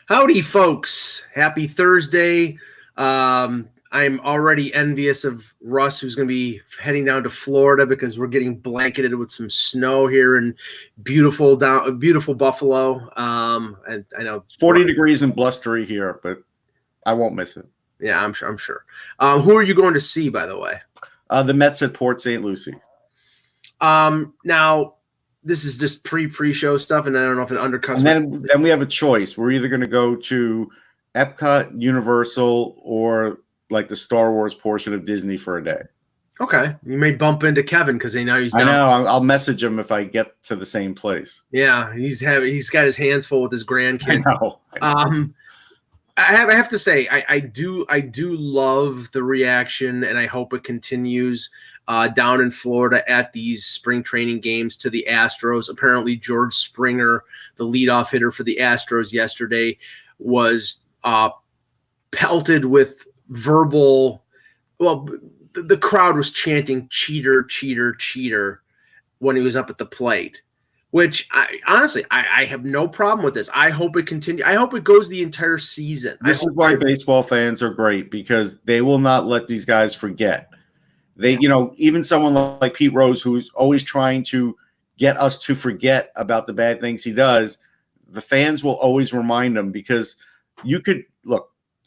Howdy, folks. Happy Thursday. I'm already envious of Russ, who's going to be heading down to Florida because we're getting blanketed with some snow here in beautiful Buffalo. And I know it's 40 degrees and blustery here, but I won't miss it. Yeah, I'm sure. Who are you going to see, by the way? The Mets at Port St. Lucie. Now, this is just pre-show stuff, and I don't know if it undercuts. And then we have a choice. We're either going to go to Epcot, Universal, or like the Star Wars portion of Disney for a day. Okay, you may bump into Kevin because they know he's down. I know. I'll message him if I get to the same place. Yeah, he's got his hands full with his grandkid. I know. I have to say, I do love the reaction, and I hope it continues down in Florida at these spring training games to the Astros. Apparently, George Springer, the leadoff hitter for the Astros yesterday, was pelted with verbal. Well, the crowd was chanting "cheater, cheater, cheater" when he was up at the plate. Which I have no problem with this. I hope it continues. I hope it goes the entire season. This is why baseball fans are great, because they will not let these guys forget. Even someone like Pete Rose, who's always trying to get us to forget about the bad things he does, the fans will always remind him, because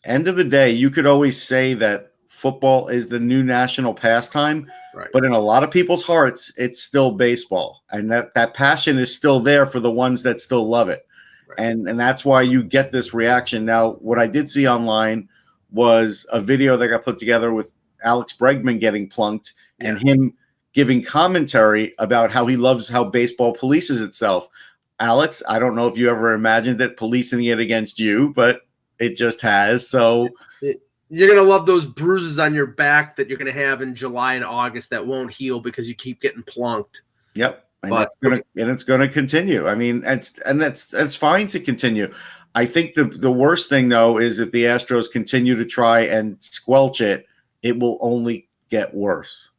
end of the day, you could always say that football is the new national pastime. Right. But in a lot of people's hearts, it's still baseball, and that passion is still there for the ones that still love it. Right. And that's why you get this reaction. Now, what I did see online was a video that got put together with Alex Bregman getting plunked and him giving commentary about how he loves how baseball polices itself. Alex, I don't know if you ever imagined it policing it against you, but it just has. So you're going to love those bruises on your back that you're going to have in July and August that won't heal because you keep getting plunked. Yep. It's going to continue. I mean, it's fine to continue. I think the worst thing, though, is if the Astros continue to try and squelch it, it will only get worse.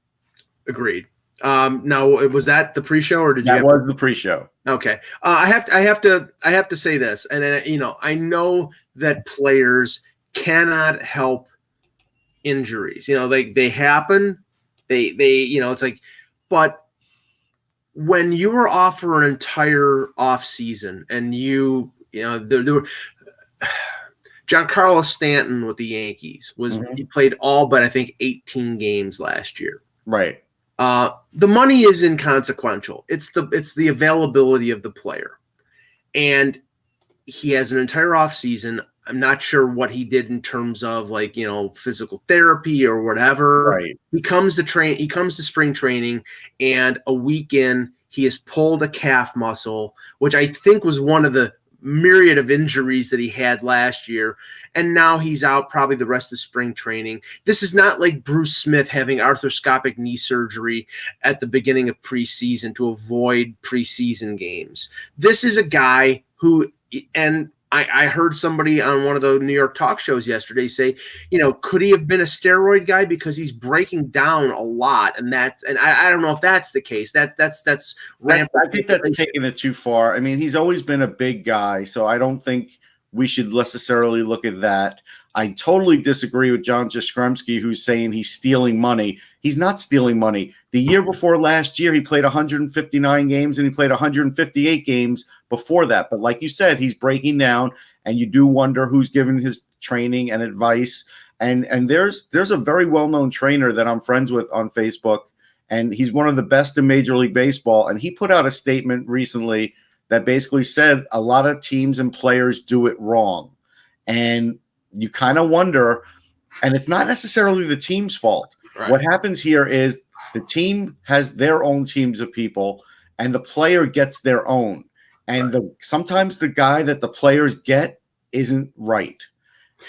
Agreed. Now, was that the pre-show, or did you? That was the pre-show. Okay. I have to say this, and I know that players cannot help injuries. They happen. They it's like, but when you were off for an entire off season, and there were Giancarlo Stanton with the Yankees he played all but I think 18 games last year. Right. The money is inconsequential. It's the availability of the player, and he has an entire off season. I'm not sure what he did in terms of physical therapy or whatever. Right. He comes to spring training, and a week in, he has pulled a calf muscle, which I think was one of the myriad of injuries that he had last year. And now he's out probably the rest of spring training. This is not like Bruce Smith having arthroscopic knee surgery at the beginning of preseason to avoid preseason games. This is a guy who, and I heard somebody on one of the New York talk shows yesterday say, could he have been a steroid guy, because he's breaking down a lot, and I don't know if that's the case. That's I think that's taking it too far. I mean, he's always been a big guy, so I don't think we should necessarily look at that. I totally disagree with John Jastrzemski, who's saying he's stealing money. He's not stealing money. The year before last year, he played 159 games, and he played 158 games before that. But like you said, he's breaking down, and you do wonder who's giving his training and advice. And there's a very well-known trainer that I'm friends with on Facebook, and he's one of the best in Major League Baseball. And he put out a statement recently that basically said a lot of teams and players do it wrong. And you kind of wonder, and it's not necessarily the team's fault. Right. What happens here is the team has their own teams of people, and the player gets their own. And sometimes the guy that the players get isn't right.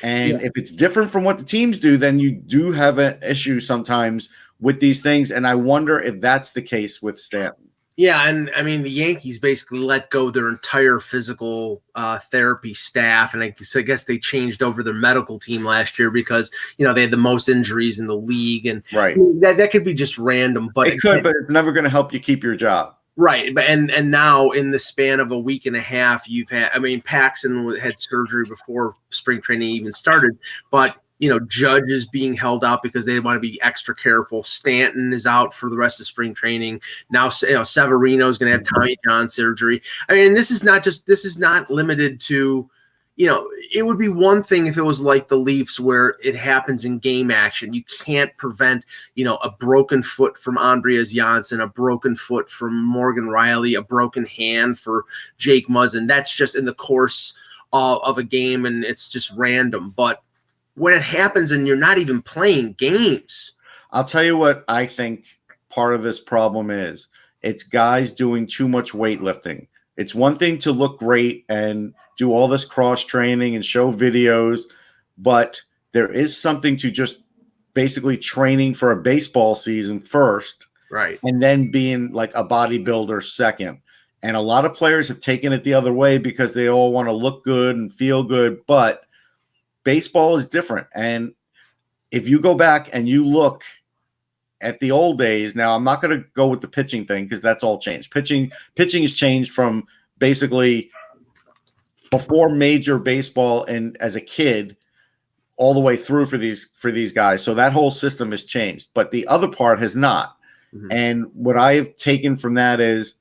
And if it's different from what the teams do, then you do have an issue sometimes with these things. And I wonder if that's the case with Stanton. Yeah, and I mean, the Yankees basically let go their entire physical therapy staff, and I guess they changed over their medical team last year because they had the most injuries in the league, and right. That could be just random, but it could, but it's never going to help you keep your job. Right, but and now in the span of a week and a half, you've had. I mean, Paxson had surgery before spring training even started, but Judge is being held out because they want to be extra careful. Stanton is out for the rest of spring training. Now, Severino is going to have Tommy John surgery. I mean, this is not limited to. It would be one thing if it was like the Leafs where it happens in game action. You can't prevent, a broken foot from Andreas Janssen, a broken foot from Morgan Riley, a broken hand for Jake Muzzin. That's just in the course of a game, and it's just random. But when it happens and you're not even playing games. I'll tell you what I think part of this problem is. It's guys doing too much weightlifting. It's one thing to look great and do all this cross training and show videos, but there is something to just basically training for a baseball season first, right, and then being like a bodybuilder second. And a lot of players have taken it the other way because they all want to look good and feel good, but baseball is different. And if you go back and you look at the old days, now I'm not going to go with the pitching thing because that's all changed. Pitching has changed from basically before major baseball and as a kid all the way through for these guys. So that whole system has changed, but the other part has not. Mm-hmm. And what I have taken from that is,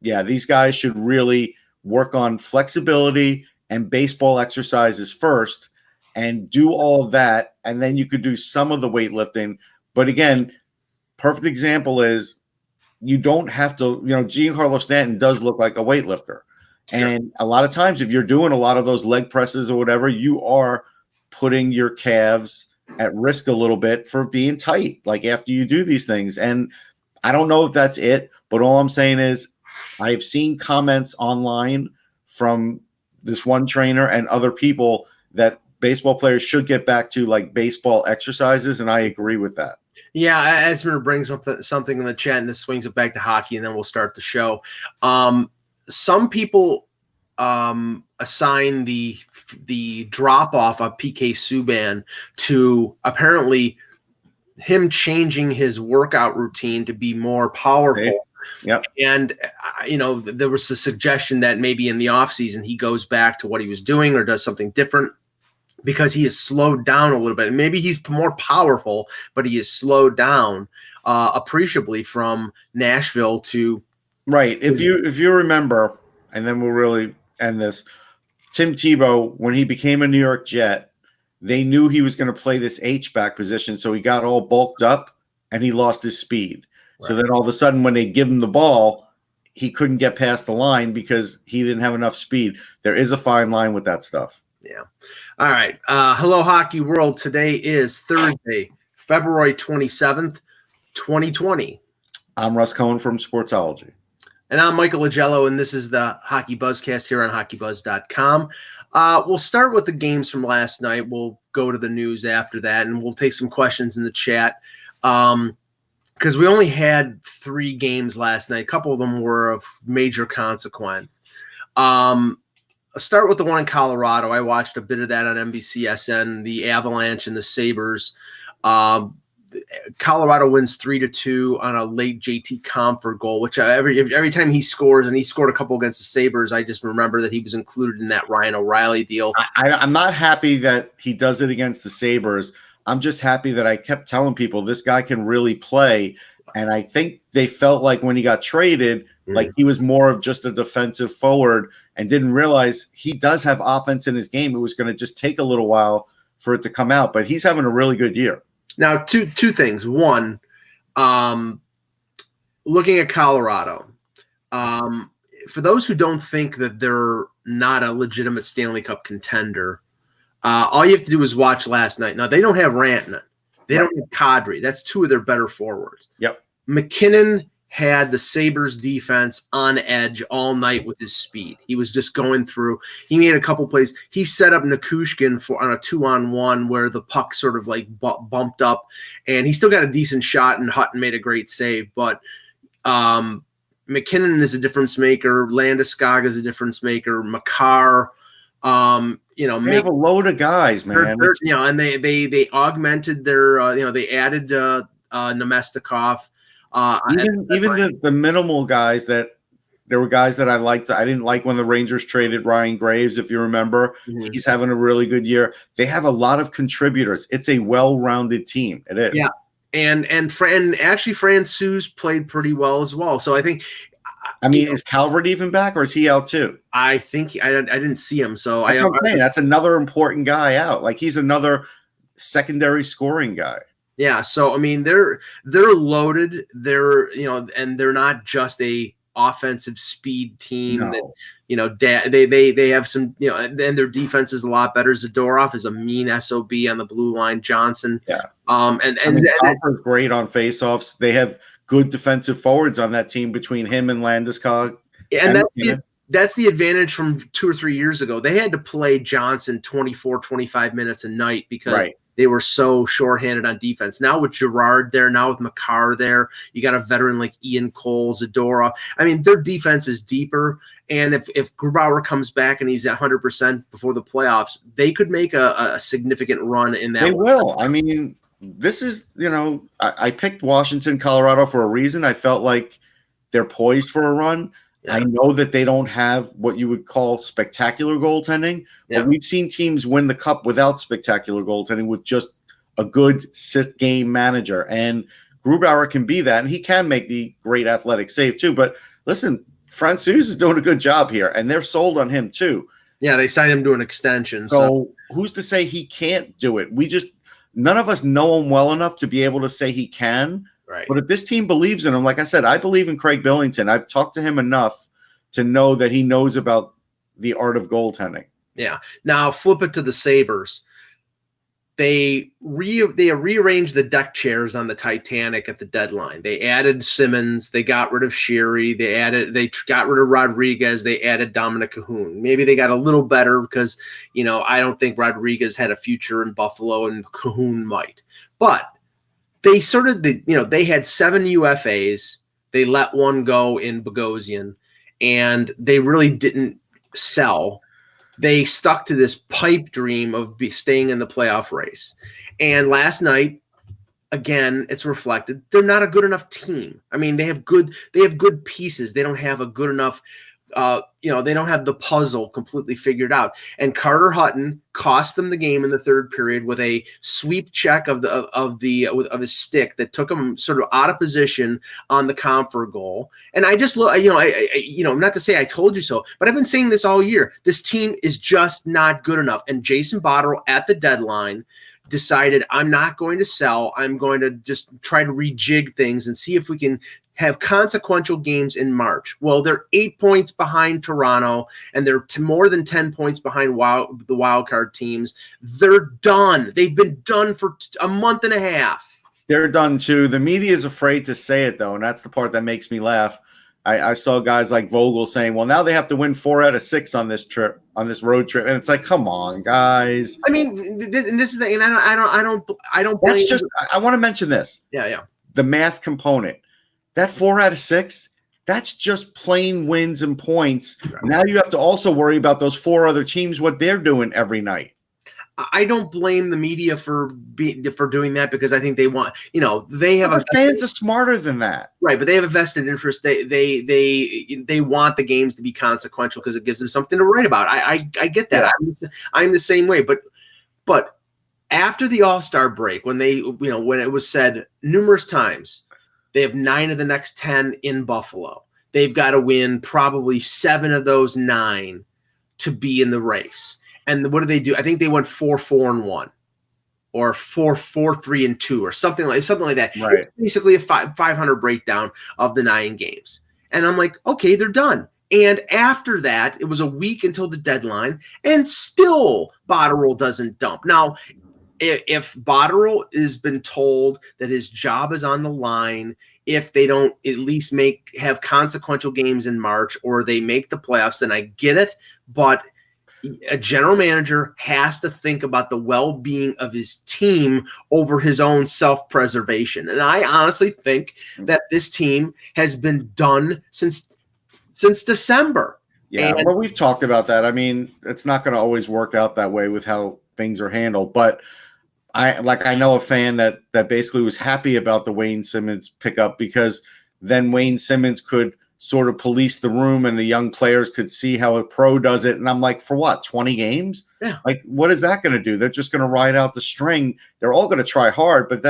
yeah, these guys should really work on flexibility and baseball exercises first and do all of that. And then you could do some of the weightlifting. But again, perfect example is you don't have to, Giancarlo Stanton does look like a weightlifter. Sure. And a lot of times if you're doing a lot of those leg presses or whatever, you are putting your calves at risk a little bit for being tight, like after you do these things. And I don't know if that's it, but all I'm saying is I've seen comments online from this one trainer and other people that baseball players should get back to like baseball exercises. And I agree with that. Yeah, Esmer brings up something in the chat, and this swings it back to hockey, and then we'll start the show. Some people assign the drop off of PK Subban to apparently him changing his workout routine to be more powerful. Yep. And there was a suggestion that maybe in the offseason he goes back to what he was doing or does something different, because he has slowed down a little bit. And maybe he's more powerful, but he has slowed down appreciably from Nashville to right. If you remember, and then we'll really end this, Tim Tebow, when he became a New York Jet, they knew he was going to play this H-back position, so he got all bulked up and he lost his speed. Right. So then all of a sudden when they give him the ball, he couldn't get past the line because he didn't have enough speed. There is a fine line with that stuff. Yeah. All right. Hello, Hockey World. Today is Thursday, February 27th, 2020. I'm Russ Cohen from Sportsology. And I'm Michael Agello, and this is the Hockey Buzzcast here on HockeyBuzz.com. We'll start with the games from last night. We'll go to the news after that, and we'll take some questions in the chat. Because we only had 3 games last night. A couple of them were of major consequence. I'll start with the one in Colorado. I watched a bit of that on NBCSN, the Avalanche and the Sabres. Colorado wins 3-2 on a late JT Compher goal, which every time he scores, and he scored a couple against the Sabres, I just remember that he was included in that Ryan O'Reilly deal. I'm not happy that he does it against the Sabres. I'm just happy that I kept telling people this guy can really play. And I think they felt like when he got traded, like he was more of just a defensive forward and didn't realize he does have offense in his game. It was going to just take a little while for it to come out, but he's having a really good year. Now, two things. One, looking at Colorado, for those who don't think that they're not a legitimate Stanley Cup contender, all you have to do is watch last night. Now, they don't have Rantanen. They don't have Kadri. That's 2 of their better forwards. Yep. McKinnon had the Sabres defense on edge all night with his speed. He was just going through. He made a couple plays. He set up Nikushkin on a 2-on-1 where the puck sort of like bumped up, and he still got a decent shot, and Hutton made a great save. But McKinnon is a difference maker. Landeskog is a difference maker. Makar, they have a load of guys, man. And they augmented their, they added Nemestikov. Even the minimal guys that there were guys that I liked. I didn't like when the Rangers traded Ryan Graves, if you remember. Mm-hmm. He's having a really good year. They have a lot of contributors. It's a well-rounded team. It is. Yeah. And actually Francouz played pretty well as well. So I think is Calvert even back, or is he out too? I think I didn't see him. So that's what I'm saying. That's another important guy out. Like he's another secondary scoring guy. Yeah. So I mean, they're loaded. They're and they're not just a offensive speed team that they have some and their defense is a lot better. Zadorov is a mean SOB on the blue line. Johnson, and Copper's great on faceoffs. They have good defensive forwards on that team between him and Landeskog. And that's the advantage from 2 or 3 years ago. They had to play Johnson 24, 25 minutes a night because they were so shorthanded on defense. Now with Girard there, now with Makar there, you got a veteran like Ian Cole, Zadorov. I mean, their defense is deeper. And if Grubauer comes back and he's at 100% before the playoffs, they could make a significant run in that. They will. I mean, this is, I picked Washington, Colorado for a reason. I felt like they're poised for a run. Yeah. I know that they don't have what you would call spectacular goaltending, but we've seen teams win the cup without spectacular goaltending with just a good game manager. And Grubauer can be that, and he can make the great athletic save too. But listen, Francouz is doing a good job here, and they're sold on him too. Yeah, they signed him to an extension. So who's to say he can't do it? None of us know him well enough to be able to say he can. Right. But if this team believes in him, like I said, I believe in Craig Billington. I've talked to him enough to know that he knows about the art of goaltending. Yeah. Now flip it to the Sabres. They rearranged the deck chairs on the Titanic at the deadline. They added Simmons. They got rid of Sherry. They got rid of Rodriguez. They added Dominic Cahoon. Maybe they got a little better because, I don't think Rodriguez had a future in Buffalo and Cahoon might. But they they had 7 UFAs. They let one go in Bogosian, and they really didn't sell. They stuck to this pipe dream of staying in the playoff race. And last night, again, it's reflected. They're not a good enough team. I mean, they have good pieces. They don't have a good enough they don't have the puzzle completely figured out. And Carter Hutton cost them the game in the third period with a sweep check of his stick that took him sort of out of position on the Comfer goal. And I just look, not to say I told you so, but I've been saying this all year. This team is just not good enough. And Jason Botterill at the deadline decided, I'm not going to sell. I'm going to just try to rejig things and see if we can have consequential games in March. Well, they're 8 points behind Toronto, and they're more than 10 points behind the wild card teams. They're done. They've been done for a month and a half. They're done too. The media is afraid to say it, though, and that's the part that makes me laugh. I saw guys like Vogel saying, well, now they have to win 4 out of 6 on this trip, on this road trip. And it's like, come on, guys. I mean, this is the, and I don't That's just, I want to mention this. Yeah. The math component. That 4 out of 6, that's just plain wins and points. Right. Now you have to also worry about those 4 other teams, what they're doing every night. I don't blame the media for doing that because I think they want, they have fans are smarter than that, right? But they have a vested interest. They want the games to be consequential because it gives them something to write about. I get that. Yeah. I'm the same way. But after the All-Star break, when when it was said numerous times, they have 9 of the next 10 in Buffalo. They've got to win probably 7 of those 9 to be in the race. And what do they do? I think they went 4-4-1 or 4-3-2 or something like that. Right. It's basically a 500 breakdown of the 9 games. And I'm like, okay, they're done. And after that, it was a week until the deadline, and still Botterill doesn't dump. Now, if Botterill has been told that his job is on the line, if they don't at least have consequential games in March or they make the playoffs, then I get it. But a general manager has to think about the well-being of his team over his own self-preservation. And I honestly think that this team has been done since December. Yeah, well, we've talked about that. I mean, it's not going to always work out that way with how things are handled. But I know a fan that basically was happy about the Wayne Simmons pickup because then Wayne Simmons could sort of police the room and the young players could see how a pro does it. And I'm like, for what, 20 games? Yeah. Like, what is that going to do? They're just going to ride out the string. They're all going to try hard, but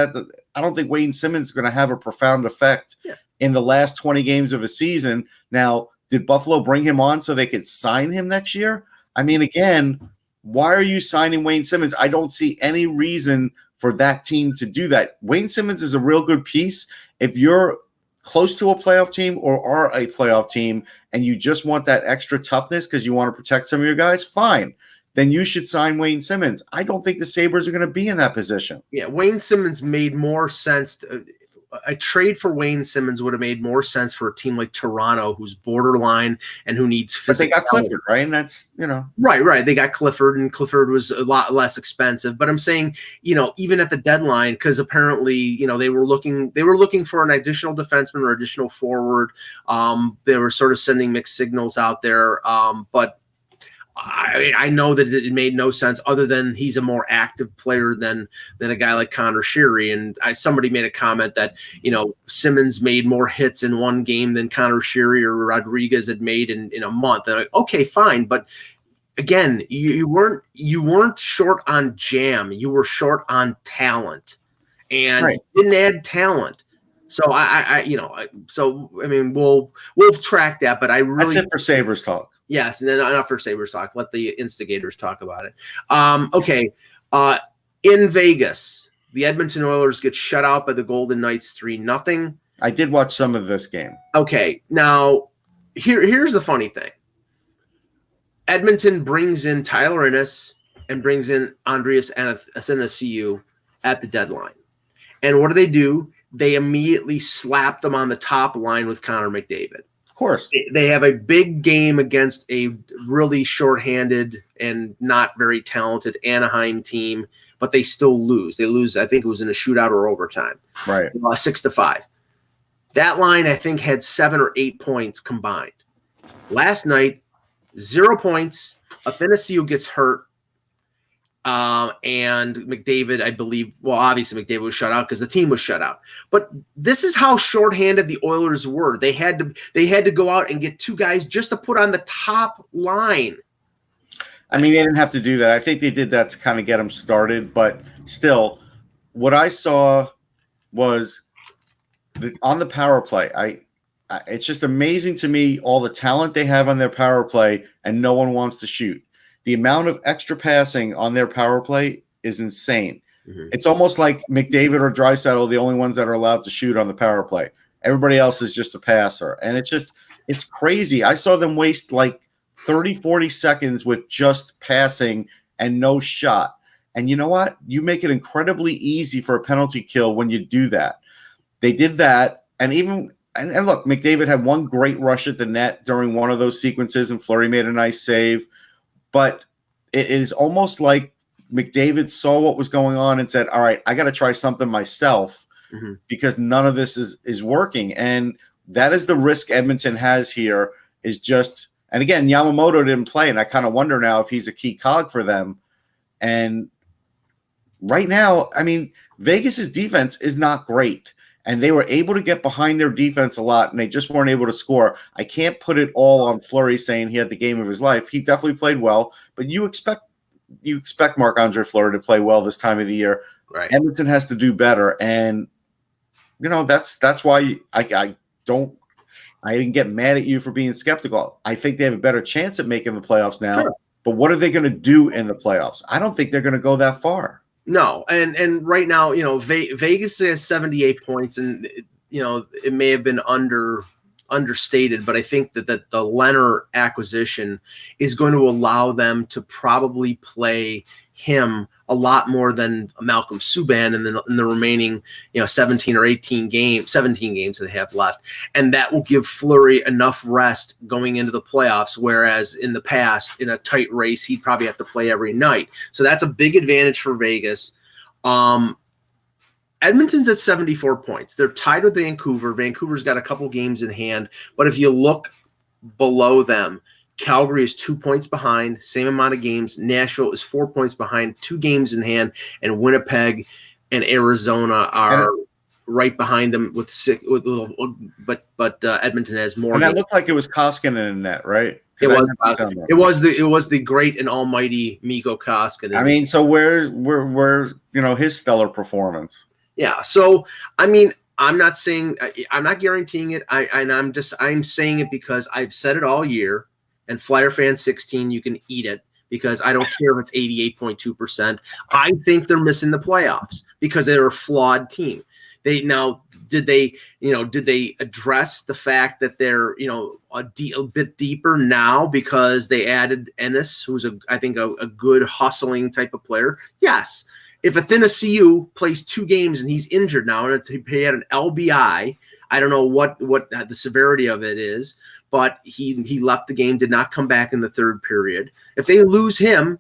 I don't think Wayne Simmons is going to have a profound effect in the last 20 games of a season. Now, did Buffalo bring him on so they could sign him next year? I mean, again, why are you signing Wayne Simmons? I don't see any reason for that team to do that. Wayne Simmons is a real good piece. If you're close to a playoff team or are a playoff team and you just want that extra toughness because you want to protect some of your guys, fine. Then you should sign Wayne Simmons. I don't think the Sabres are going to be in that position. Yeah, Wayne Simmons made more sense. A trade for Wayne Simmons would have made more sense for a team like Toronto, who's borderline and who needs physical. But they got Clifford, right? And that's, Right. They got Clifford, and Clifford was a lot less expensive. But I'm saying, even at the deadline, because apparently, they were looking for an additional defenseman or additional forward. They were sort of sending mixed signals out there. But I know that it made no sense other than he's a more active player than a guy like Connor Sheary. And somebody made a comment that, Simmons made more hits in one game than Connor Sheary or Rodriguez had made in a month. And okay, fine. But again, you weren't short on jam. You were short on talent and didn't add talent. So we'll track that, but that's it for Sabres talk. Yes, and then enough for Sabres talk. Let the instigators talk about it. Okay. In Vegas, the Edmonton Oilers get shut out by the Golden Knights 3-0. I did watch some of this game. Okay. Now, here's the funny thing. Edmonton brings in Tyler Ennis and brings in Andreas Athanasiou at the deadline. And what do? They immediately slap them on the top line with Connor McDavid. Of course. They have a big game against a really shorthanded and not very talented Anaheim team, but they still lose. They lose, I think it was in a shootout or overtime. Right. 6-5. That line, I think, had 7 or 8 points combined. Last night, 0 points. Athanasiou gets hurt. And McDavid, I believe, well, obviously McDavid was shut out because the team was shut out. But this is how shorthanded the Oilers were. They had to go out and get 2 guys just to put on the top line. I mean, they didn't have to do that. I think they did that to kind of get them started. But still, what I saw was on the power play. It's just amazing to me all the talent they have on their power play, and no one wants to shoot. The amount of extra passing on their power play is insane. Mm-hmm. It's almost like McDavid or Draisaitl are the only ones that are allowed to shoot on the power play. Everybody else is just a passer. And it's crazy. I saw them waste like 30, 40 seconds with just passing and no shot. And you know what? You make it incredibly easy for a penalty kill when you do that. They did that. And look, McDavid had one great rush at the net during one of those sequences, and Fleury made a nice save. But it is almost like McDavid saw what was going on and said, all right, I got to try something myself because none of this is working. And that is the risk Edmonton has here is just – and again, Yamamoto didn't play, and I kind of wonder now if he's a key cog for them. And right now, I mean, Vegas's defense is not great. And they were able to get behind their defense a lot, and they just weren't able to score. I can't put it all on Fleury saying he had the game of his life. He definitely played well, but you expect Marc-Andre Fleury to play well this time of the year. Right. Edmonton has to do better, and that's why I didn't get mad at you for being skeptical. I think they have a better chance at making the playoffs now. Sure. But what are they going to do in the playoffs? I don't think they're going to go that far. No, and right now, Vegas has 78 points, and it may have been understated, but I think that the Leonard acquisition is going to allow them to probably play him a lot more than Malcolm Subban in the remaining 17 games that they have left, and that will give Fleury enough rest going into the playoffs, whereas in the past in a tight race he'd probably have to play every night. So that's a big advantage for Vegas. Edmonton's at 74 points. They're tied with Vancouver. Vancouver's got a couple games in hand, but if you look below them, Calgary is 2 points behind, same amount of games. Nashville is 4 points behind, 2 games in hand, and Winnipeg and Arizona are right behind them with six. But Edmonton has more. And that looked like it was Koskinen in net, right? It was the great and almighty Mikko Koskinen. I mean, so where's his stellar performance? Yeah. So I mean, I'm not guaranteeing it. I'm saying it because I've said it all year. And Flyer fan 16, you can eat it because I don't care if it's 88.2%. I think they're missing the playoffs because they're a flawed team. Did they address the fact that they're a bit deeper now because they added Ennis, who's I think a good hustling type of player? Yes. If Athanasiou plays 2 games and he's injured now, and he had an LBI, I don't know what the severity of it is, but he left the game, did not come back in the third period. If they lose him,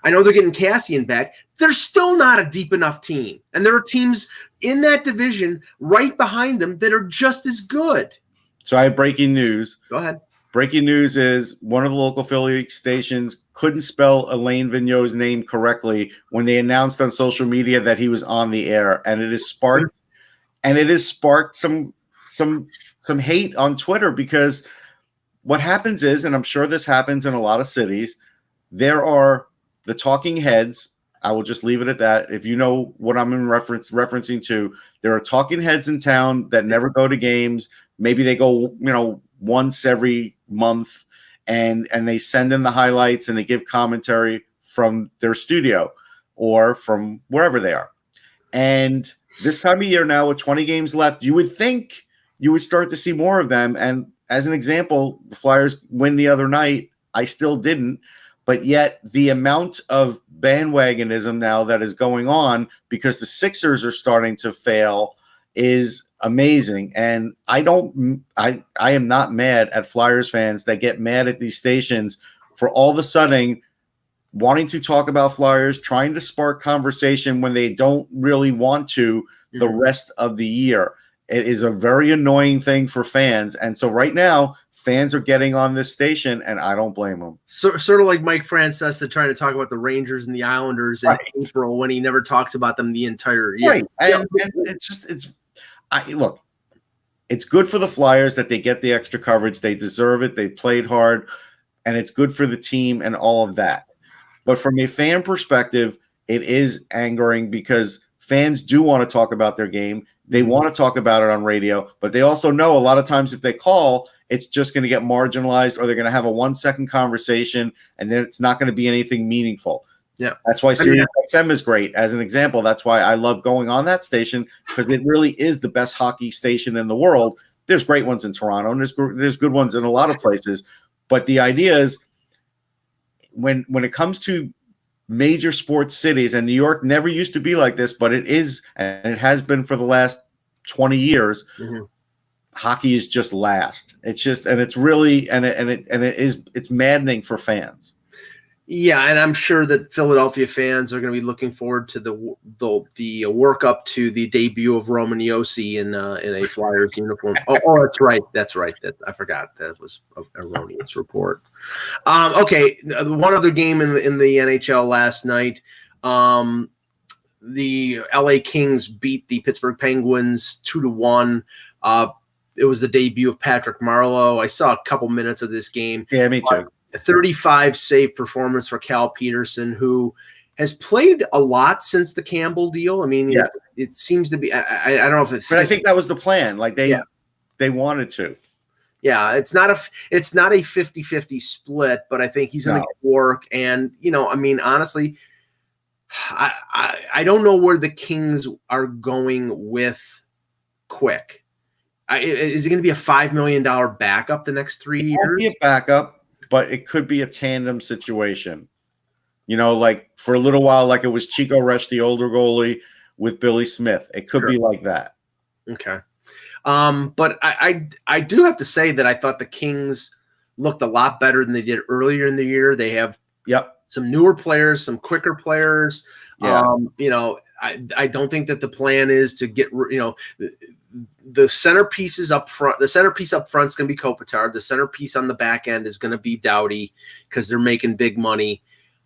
I know they're getting Cassian back. They're still not a deep enough team, and there are teams in that division right behind them that are just as good. So I have breaking news. Go ahead. Breaking news is one of the local affiliate stations couldn't spell Alain Vigneault's name correctly when they announced on social media that he was on the air, and it has sparked some hate on Twitter because what happens is, and I'm sure this happens in a lot of cities, there are the talking heads. I will just leave it at that. If you know what I'm referencing to, there are talking heads in town that never go to games. Maybe they go, once every month, and they send in the highlights and they give commentary from their studio or from wherever they are. And this time of year now, with 20 games left, you would think you would start to see more of them. And as an example, the Flyers win the other night. I still didn't. But yet the amount of bandwagonism now that is going on because the Sixers are starting to fail is amazing. And I am not mad at Flyers fans that get mad at these stations for all of a sudden wanting to talk about Flyers, trying to spark conversation when they don't really want to the rest of the year. It is a very annoying thing for fans. And so right now, fans are getting on this station, and I don't blame them. Sort of like Mike Francesa trying to talk about the Rangers and the Islanders in April when he never talks about them the entire year. Right. And look, it's good for the Flyers that they get the extra coverage. They deserve it. They played hard, and it's good for the team and all of that. But from a fan perspective, it is angering because fans do want to talk about their game. They want to talk about it on radio, but they also know a lot of times if they call, it's just going to get marginalized, or they're going to have a 1-second conversation, and then it's not going to be anything meaningful. Yeah, that's why Sirius XM is great. As an example, that's why I love going on that station, because it really is the best hockey station in the world. There's great ones in Toronto, and there's good ones in a lot of places. But the idea is, when it comes to major sports cities, and New York never used to be like this, but it is, and it has been for the last 20 years. Hockey is just last. It's just, and it's really, it's maddening for fans. Yeah, and I'm sure that Philadelphia fans are going to be looking forward to the work up to the debut of Roman Josi in a Flyers uniform. Oh, that's right. I forgot that was an erroneous report. Okay, one other game in the NHL last night. The LA Kings beat the Pittsburgh Penguins 2-1. It was the debut of Patrick Marleau. I saw a couple minutes of this game. Yeah, me too. 35 save performance for Cal Peterson, who has played a lot since the Campbell deal. I mean, it seems to be. I don't know if it's. But I think that was the plan. Like they wanted to. Yeah, it's not a 50-50 split, but I think he's going to work. And I mean, honestly, I don't know where the Kings are going with Quick. Is it going to be a $5 million backup the next 3 years? It won't be a backup, but it could be a tandem situation. Like for a little while, like it was Chico Resch, the older goalie, with Billy Smith. It could be like that. Okay. But I do have to say that I thought the Kings looked a lot better than they did earlier in the year. They have some newer players, some quicker players. Yeah. I don't think that the plan is to get, the centerpieces up front. The centerpiece up front is going to be Kopitar. The centerpiece on the back end is going to be Doughty because they're making big money.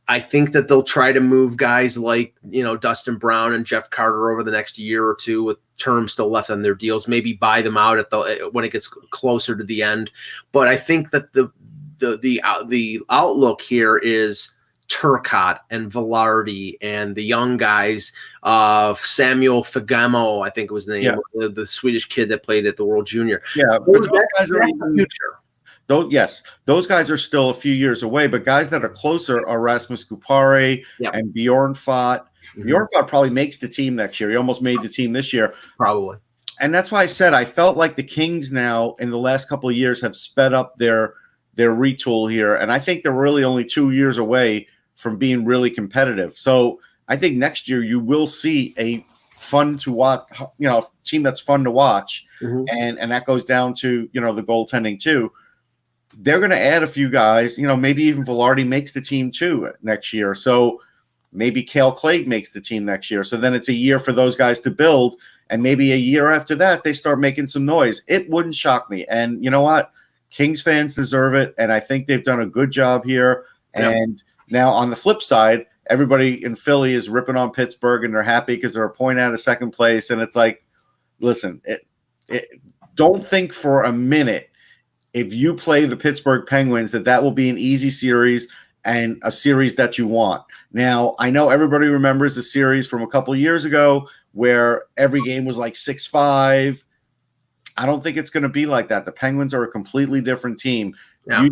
I think that they'll try to move guys like, Dustin Brown and Jeff Carter over the next year or two with terms still left on their deals, maybe buy them out when it gets closer to the end. But I think that the outlook here is Turcotte and Velarde and the young guys, Samuel Fagemo, I think was the name of the Swedish kid that played at the World Junior. Yeah, those guys are in the future. Those guys are still a few years away, but guys that are closer are Rasmus Kupari and Bjorn Fott. Mm-hmm. Bjorn Fott probably makes the team next year. He almost made the team this year. Probably. And that's why I said I felt like the Kings now in the last couple of years have sped up their retool here. And I think they're really only 2 years away from being really competitive. So I think next year you will see a fun to watch, team that's fun to watch. Mm-hmm. And that goes down to, the goaltending too. They're going to add a few guys, maybe even Velarde makes the team too next year. So maybe Cale Clague makes the team next year. So then it's a year for those guys to build. And maybe a year after that, they start making some noise. It wouldn't shock me. And you know what? Kings fans deserve it. And I think they've done a good job here. And now on the flip side, everybody in Philly is ripping on Pittsburgh and they're happy because they're a point out of second place. And it's like, listen, don't think for a minute if you play the Pittsburgh Penguins that will be an easy series and a series that you want. Now, I know everybody remembers the series from a couple of years ago where every game was like 6-5. I don't think it's going to be like that. The Penguins are a completely different team. Yeah.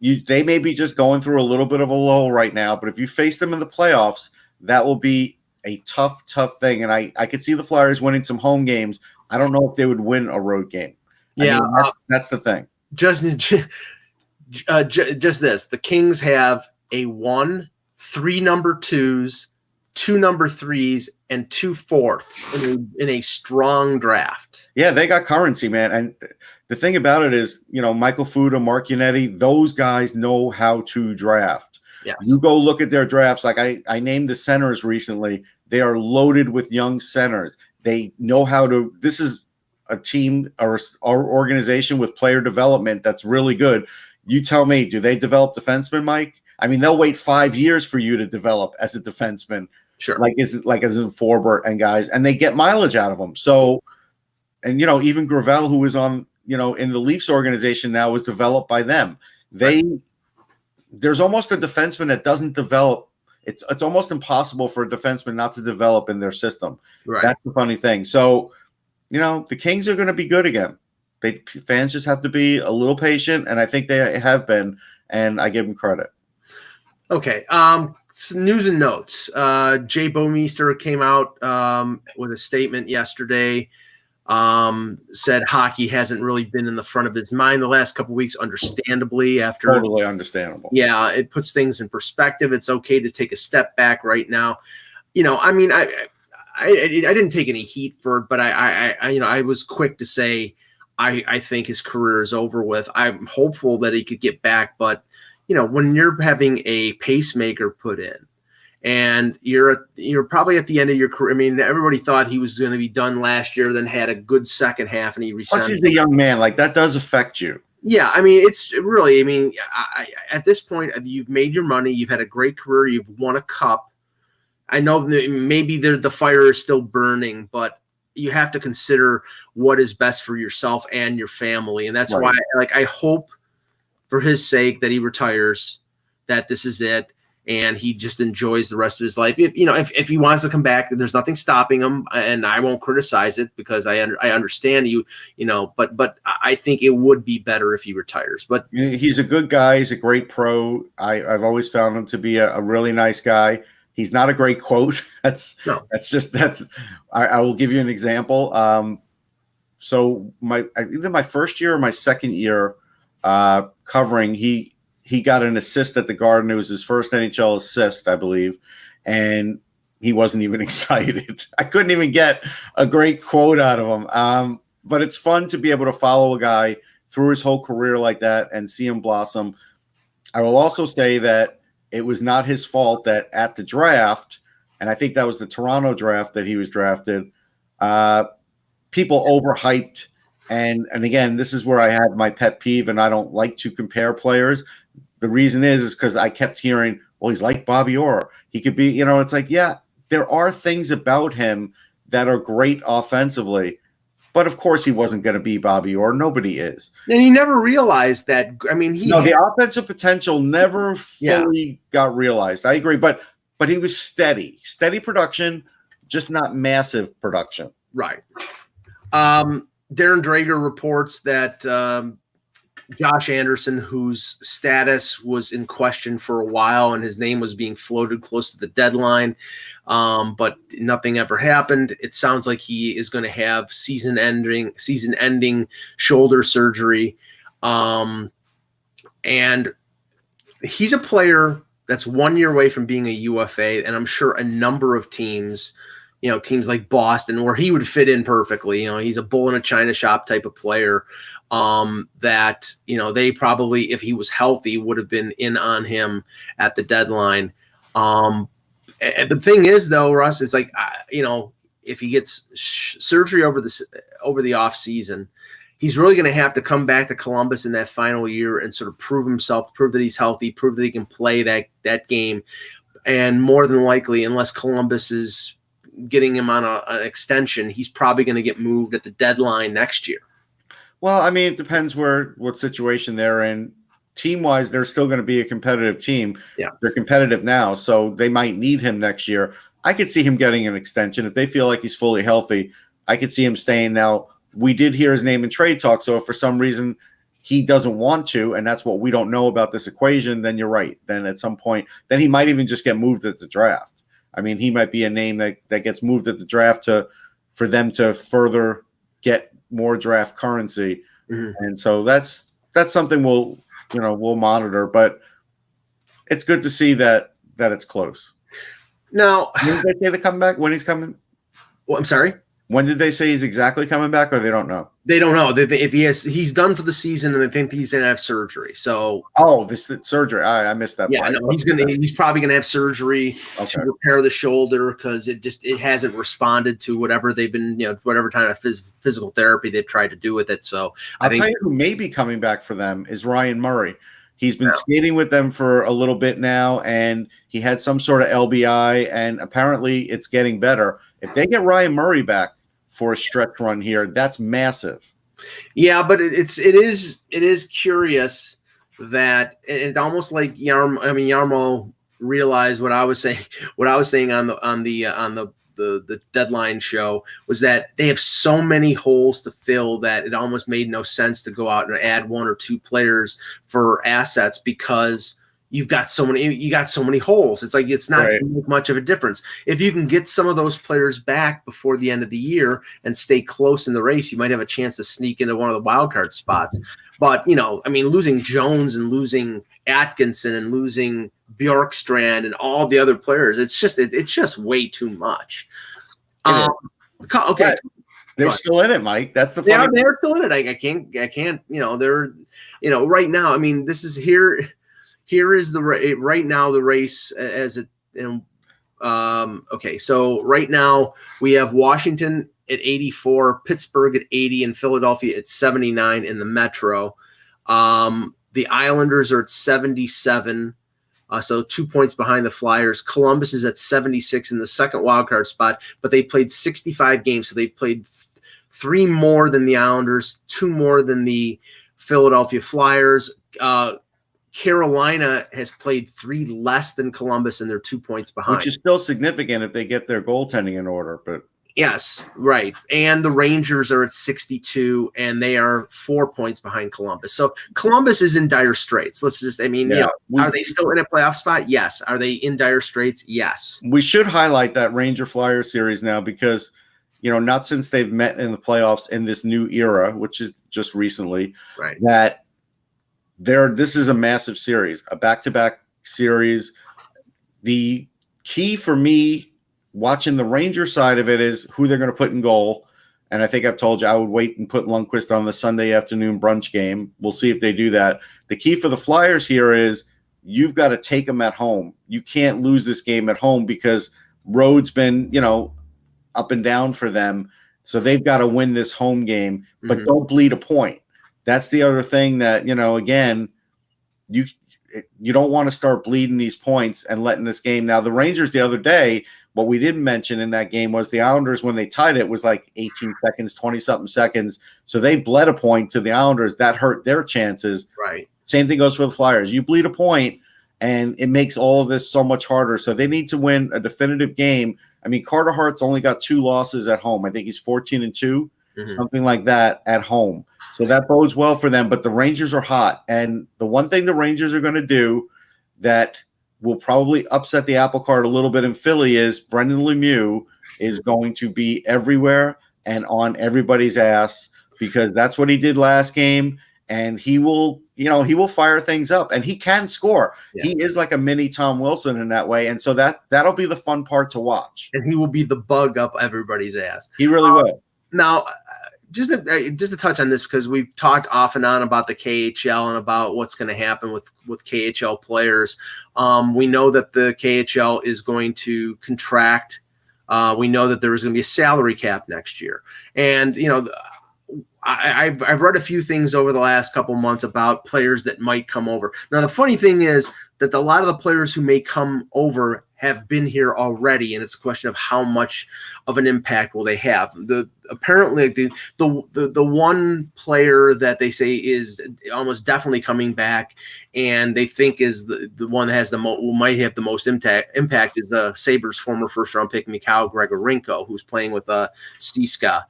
They may be just going through a little bit of a lull right now, but if you face them in the playoffs, that will be a tough thing. And I could see the Flyers winning some home games. I don't know if they would win a road game. Yeah, that's the thing. Just this: the Kings have a 1, 3 number 2s, 2 number 3s, and 2 4ths in a strong draft. Yeah, they got currency, man. And the thing about it is, Michael Fuda, Mark Yannetti, those guys know how to draft. Yes. You go look at their drafts. Like I named the centers recently. They are loaded with young centers. They know how to. This is a team or organization with player development that's really good. You tell me, do they develop defensemen, Mike? I mean, they'll wait 5 years for you to develop as a defenseman. Sure. Like as in Forbort and guys, and they get mileage out of them. So, and even Gravel, who was on, in the Leafs organization now, was developed by them. There's almost a defenseman that doesn't develop. It's almost impossible for a defenseman not to develop in their system. Right. That's the funny thing. So, the Kings are going to be good again. Fans just have to be a little patient, and I think they have been, and I give them credit. Okay. Some news and notes. Jay Bouwmeester came out with a statement yesterday. Said hockey hasn't really been in the front of his mind the last couple of weeks, understandably. Totally understandable. Yeah, it puts things in perspective. It's okay to take a step back right now. I didn't take any heat for it, but I was quick to say I think his career is over with. I'm hopeful that he could get back, but when you're having a pacemaker put in and you're probably at the end of your career. I mean, everybody thought he was going to be done last year, then had a good second half, and he resigned. Plus, he's a young man. Like, that does affect you. Yeah, I mean, it's really. I mean, at this point, you've made your money. You've had a great career. You've won a cup. I know maybe the fire is still burning, but you have to consider what is best for yourself and your family. And that's why, I hope for his sake that he retires, that this is it, and he just enjoys the rest of his life. If he wants to come back, there's nothing stopping him, and I won't criticize it because I understand but I think it would be better if he retires. But he's a good guy. He's a great pro. I've always found him to be a really nice guy. He's not a great quote. I will give you an example. So either my first year or my second year covering, he got an assist at the Garden. It was his first NHL assist, I believe, and he wasn't even excited. I couldn't even get a great quote out of him. But it's fun to be able to follow a guy through his whole career like that and see him blossom. I will also say that it was not his fault that at the draft, and I think that was the Toronto draft that he was drafted. People overhyped, and again, this is where I had my pet peeve, and I don't like to compare players. The reason is because I kept hearing, well, he's like Bobby Orr. He could be, it's like, yeah, there are things about him that are great offensively, but of course he wasn't going to be Bobby Orr. Nobody is. And he never realized that. I mean, the offensive potential never fully got realized. I agree, but he was steady production, just not massive production. Right. Darren Drager reports that Josh Anderson, whose status was in question for a while and his name was being floated close to the deadline, but nothing ever happened. It sounds like he is going to have season-ending shoulder surgery. And he's a player that's 1 year away from being a UFA, and I'm sure a number of teams – teams like Boston, where he would fit in perfectly. He's a bull in a china shop type of player that, they probably, if he was healthy, would have been in on him at the deadline. And the thing is, though, Russ, it's like, if he gets surgery over the off season, he's really going to have to come back to Columbus in that final year and sort of prove himself, prove that he's healthy, prove that he can play that game. And more than likely, unless Columbus is getting him on an extension, he's probably going to get moved at the deadline next year. Well, I mean, it depends what situation they're in. Team-wise, they're still going to be a competitive team. Yeah. They're competitive now, so they might need him next year. I could see him getting an extension. If they feel like he's fully healthy, I could see him staying. Now, we did hear his name in trade talk, so if for some reason he doesn't want to, and that's what we don't know about this equation, then you're right. Then at some point, then he might even just get moved at the draft. I mean, he might be a name that gets moved at the draft for them to further get more draft currency. Mm-hmm. And so that's something we'll monitor, but it's good to see that it's close. Now, when did they say they're coming back? When he's coming? Well, I'm sorry? When did they say he's exactly coming back, or they don't know? They don't know. If he's done for the season, and they think he's going to have surgery. So, this surgery. I missed that. Yeah, part. No, he's probably going to have surgery to repair the shoulder because it hasn't responded to whatever they've been, whatever kind of physical therapy they've tried to do with it. So I think who may be coming back for them is Ryan Murray. He's been skating with them for a little bit now, and he had some sort of LBI, and apparently it's getting better. If they get Ryan Murray back for a stretch run here, that's massive. Yeah, but it is curious that it's almost like Yarmo realized what I was saying on the deadline show was that they have so many holes to fill that it almost made no sense to go out and add one or two players for assets because you got so many holes. It's like it's not going to make much of a difference. If you can get some of those players back before the end of the year and stay close in the race, you might have a chance to sneak into one of the wild card spots. But, losing Jones and losing Atkinson and losing Bjorkstrand and all the other players, it's just way too much. Okay. They're still in it, Mike. That's the funny they're still in it. I can't, they're, right now, this is here. Here is right now the race as it. Okay, so right now we have Washington at 84, Pittsburgh at 80, and Philadelphia at 79 in the Metro. The Islanders are at 77, so 2 points behind the Flyers. Columbus is at 76 in the second wildcard spot, but they played 65 games, so they played 3 more than the Islanders, 2 more than the Philadelphia Flyers. Carolina has played 3 less than Columbus, and they're 2 points behind. Which is still significant if they get their goaltending in order. But yes, right. And the Rangers are at 62, and they are 4 points behind Columbus. So Columbus is in dire straits. Are they still in a playoff spot? Yes. Are they in dire straits? Yes. We should highlight that Ranger-Flyer series now because, not since they've met in the playoffs in this new era, which is just recently, right, that this is a massive series, a back-to-back series. The key for me watching the Ranger side of it is who they're going to put in goal. And I think I've told you I would wait and put Lundqvist on the Sunday afternoon brunch game. We'll see if they do that. The key for the Flyers here is you've got to take them at home. You can't lose this game at home because road's been, up and down for them. So they've got to win this home game, but don't bleed a point. That's the other thing that, again, you don't want to start bleeding these points and letting this game. Now, the Rangers the other day, what we didn't mention in that game was the Islanders, when they tied it, was like 18 seconds, 20-something seconds. So they bled a point to the Islanders. That hurt their chances. Right. Same thing goes for the Flyers. You bleed a point, and it makes all of this so much harder. So they need to win a definitive game. I mean, Carter Hart's only got 2 losses at home. I think he's 14-2, something like that at home. So that bodes well for them. But the Rangers are hot. And the one thing the Rangers are going to do that will probably upset the apple cart a little bit in Philly is Brendan Lemieux is going to be everywhere and on everybody's ass, because that's what he did last game. And he will fire things up, and he can score. Yeah. He is like a mini Tom Wilson in that way. And so that'll be the fun part to watch. And he will be the bug up everybody's ass. He really will. Now, just to touch on this, because we've talked off and on about the KHL and about what's going to happen with KHL players. We know that the KHL is going to contract. We know that there is going to be a salary cap next year. And, I've read a few things over the last couple months about players that might come over. Now, the funny thing is that a lot of the players who may come over have been here already, and it's a question of how much of an impact will they have. Apparently the one player that they say is almost definitely coming back, and they think is the one that has who might have the most impact is the Sabres' former first round pick Mikhail Grigorenko, who's playing with CSKA.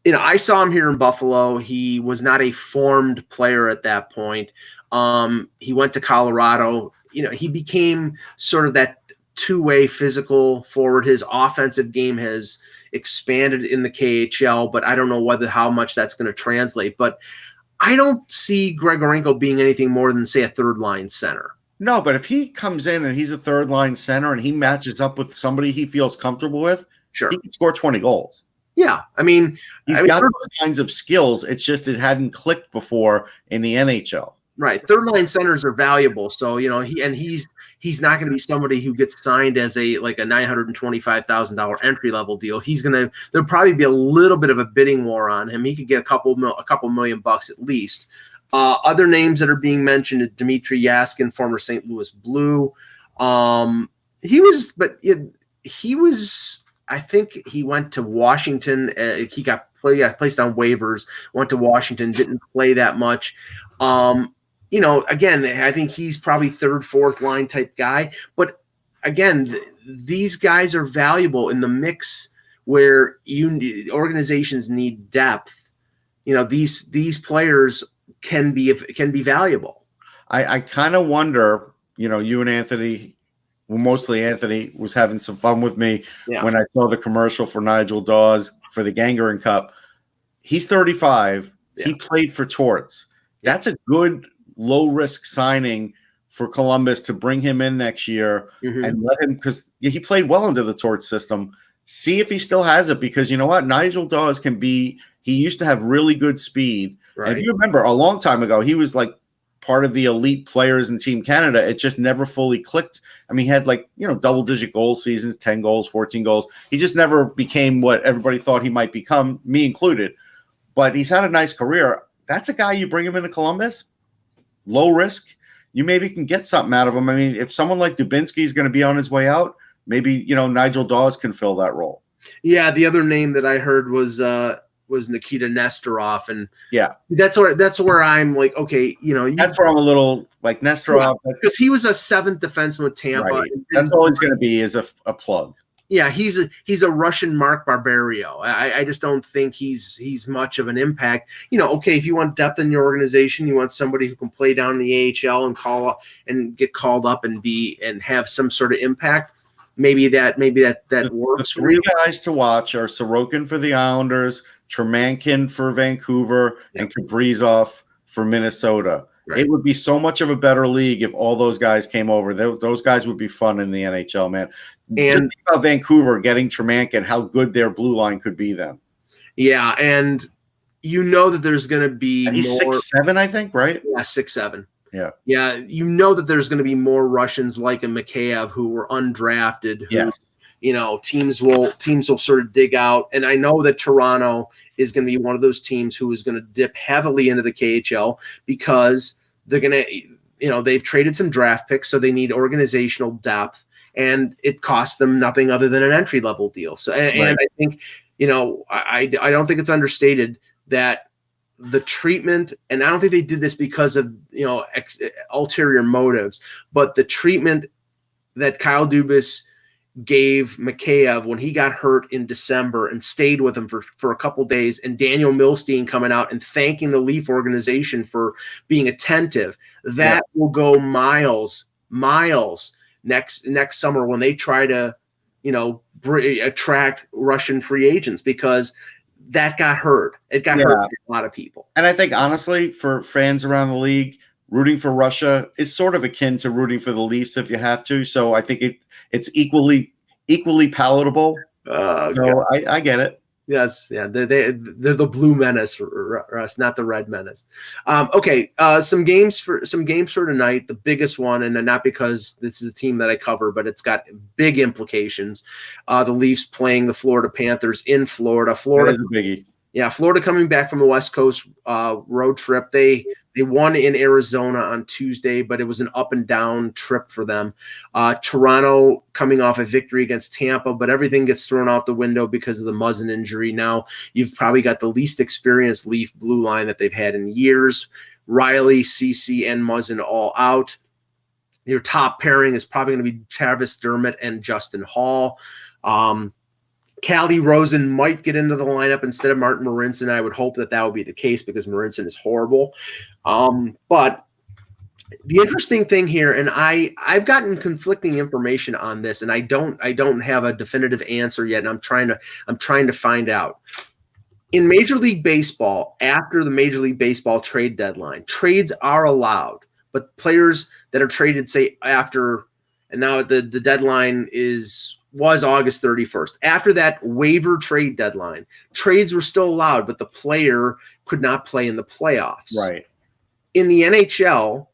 I saw him here in Buffalo. He was not a formed player at that point. He went to Colorado. He became sort of that two-way physical forward. His offensive game has expanded in the KHL, but I don't know how much that's going to translate. But I don't see Grigorenko being anything more than, say, a third-line center. No, but if he comes in and he's a third-line center and he matches up with somebody he feels comfortable with, sure, he can score 20 goals. Yeah, he's got those kinds of skills. It's just it hadn't clicked before in the NHL. Right, third line centers are valuable. So he's not going to be somebody who gets signed as a $925,000 entry level deal. There'll probably be a little bit of a bidding war on him. He could get a couple million bucks at least. Other names that are being mentioned is Dmitry Yaskin, former St. Louis Blue. He was. I think he went to Washington. He got placed on waivers, went to Washington, didn't play that much. Again, I think he's probably third, fourth line type guy. But again, these guys are valuable in the mix where organizations need depth. These players can be valuable. I kind of wonder, you and Anthony. Well, mostly Anthony was having some fun with me when I saw the commercial for Nigel Dawes for the Gagarin Cup. He's 35. Yeah. He played for Torts. That's a good low-risk signing for Columbus to bring him in next year and let him – because he played well into the Torts system. See if he still has it, because you know what? Nigel Dawes can be – he used to have really good speed. Right. And if you remember, a long time ago, he was like part of the elite players in Team Canada. It just never fully clicked. He had double-digit goal seasons, 10 goals, 14 goals. He just never became what everybody thought he might become, me included. But he's had a nice career. That's a guy you bring him into Columbus, low risk. You maybe can get something out of him. If someone like Dubinsky is going to be on his way out, maybe, Nigel Dawes can fill that role. Yeah, the other name that I heard was Nikita Nesterov, and that's where I'm like, okay, that's where I'm a little like Nesterov, because he was a seventh defenseman with Tampa. Right. That's all he's going to be is a plug. Yeah, he's a Russian Mark Barbario. I just don't think he's much of an impact. Okay, if you want depth in your organization, you want somebody who can play down in the AHL and call up and get called up and have some sort of impact. Maybe that works. The three guys to watch are Sorokin for the Islanders, Tremankin for Vancouver, and Kaprizov for Minnesota. Right. It would be so much of a better league if all those guys came over. Those guys would be fun in the NHL, man. And just think about Vancouver getting Tremankin, how good their blue line could be then. Yeah, and that there's going to be and he's 6'7", I think, right? Yeah, 6'7". Yeah. Yeah, you know that there's going to be more Russians like a Mikheyev who were undrafted. Who, teams will sort of dig out. And I know that Toronto is going to be one of those teams who is going to dip heavily into the KHL because they're going to, they've traded some draft picks, so they need organizational depth, and it costs them nothing other than an entry level deal. So, and I think, I don't think it's understated that the treatment, and I don't think they did this because of ulterior motives, but the treatment that Kyle Dubas gave Mikheyev when he got hurt in December and stayed with him for a couple days, and Daniel Milstein coming out and thanking the Leaf organization for being attentive, that will go miles next summer when they try to attract Russian free agents, because that got hurt. It got hurt for a lot of people. And I think, honestly, for fans around the league, rooting for Russia is sort of akin to rooting for the Leafs if you have to. So I think it's equally palatable. So I get it. Yes, yeah, they're the blue menace for us, not the red menace. Okay, some games for tonight. The biggest one, and not because this is a team that I cover, but it's got big implications. The Leafs playing the Florida Panthers in Florida. Florida is a biggie. Yeah, Florida coming back from a West Coast road trip. They won in Arizona on Tuesday, but it was an up and down trip for them. Toronto coming off a victory against Tampa, but everything gets thrown out the window because of the Muzzin injury. Now you've probably got the least experienced Leaf blue line that they've had in years. Riley, Ceci, and Muzzin all out. Your top pairing is probably going to be Travis Dermott and Justin Hall. Callie Rosen might get into the lineup instead of Martin Marincin. I would hope that would be the case because Marincin is horrible. But the interesting thing here, and I've gotten conflicting information on this, and I don't have a definitive answer yet, and I'm trying to find out. In Major League Baseball, after the Major League Baseball trade deadline, trades are allowed, but players that are traded, say after, and now the deadline was August 31st. After that waiver trade deadline, trades were still allowed, but the player could not play in the playoffs. Right. In the NHL,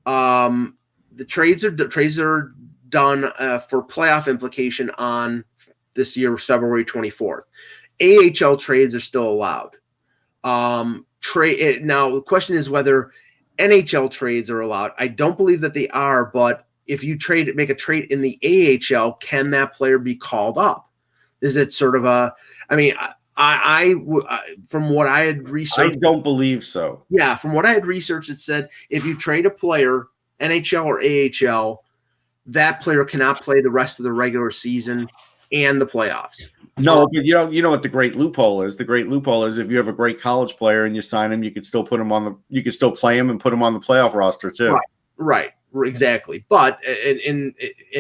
the trades are done for playoff implication on this year, February 24th. AHL trades are still allowed. Now the question is whether NHL trades are allowed. I don't believe that they are, but if you make a trade in the AHL, can that player be called up? Is it sort of from what I had researched, I don't believe so. Yeah, from what I had researched, it said if you trade a player, NHL or AHL, that player cannot play the rest of the regular season and the playoffs. No, but you know what the great loophole is? The great loophole is if you have a great college player and you sign him, you could still play him and put him on the playoff roster too. Right. Exactly. But and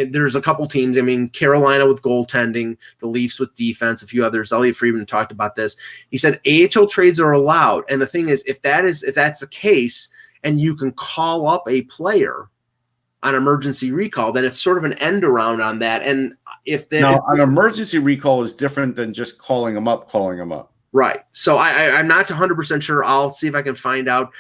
there's a couple teams. I mean, Carolina with goaltending, the Leafs with defense, a few others. Elliot Friedman talked about this. He said AHL trades are allowed. And the thing is, if that's the case and you can call up a player on emergency recall, then it's sort of an end around on that. And an emergency recall is different than just calling them up. Right. So I'm not 100% sure. I'll see if I can find out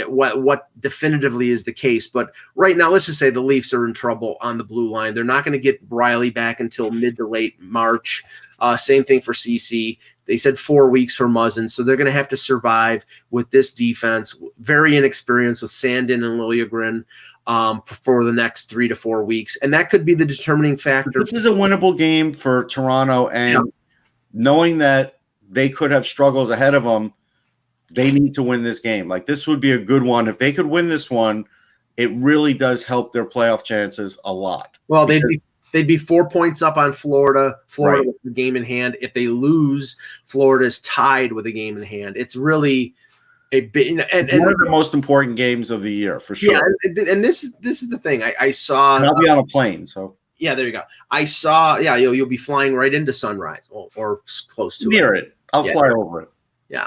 what definitively is the case. But right now, let's just say the Leafs are in trouble on the blue line. They're not going to get Riley back until mid to late March. Same thing for CC. They said 4 weeks for Muzzin. So they're going to have to survive with this defense. Very inexperienced with Sandin and Liljegren for the next 3 to 4 weeks. And that could be the determining factor. This is a winnable game for Toronto. And knowing that they could have struggles ahead of them, they need to win this game. Like, this would be a good one. If they could win this one, it really does help their playoff chances a lot. Well, they'd be 4 points up on Florida right. With the game in hand. If they lose, Florida's tied with a game in hand. It's really a big and one of the most important games of the year for sure. Yeah, and this is the thing. I saw. And I'll be on a plane, so. Yeah, there you go. I saw. Yeah, you'll be flying right into Sunrise or close to near it. I'll fly over it. Yeah.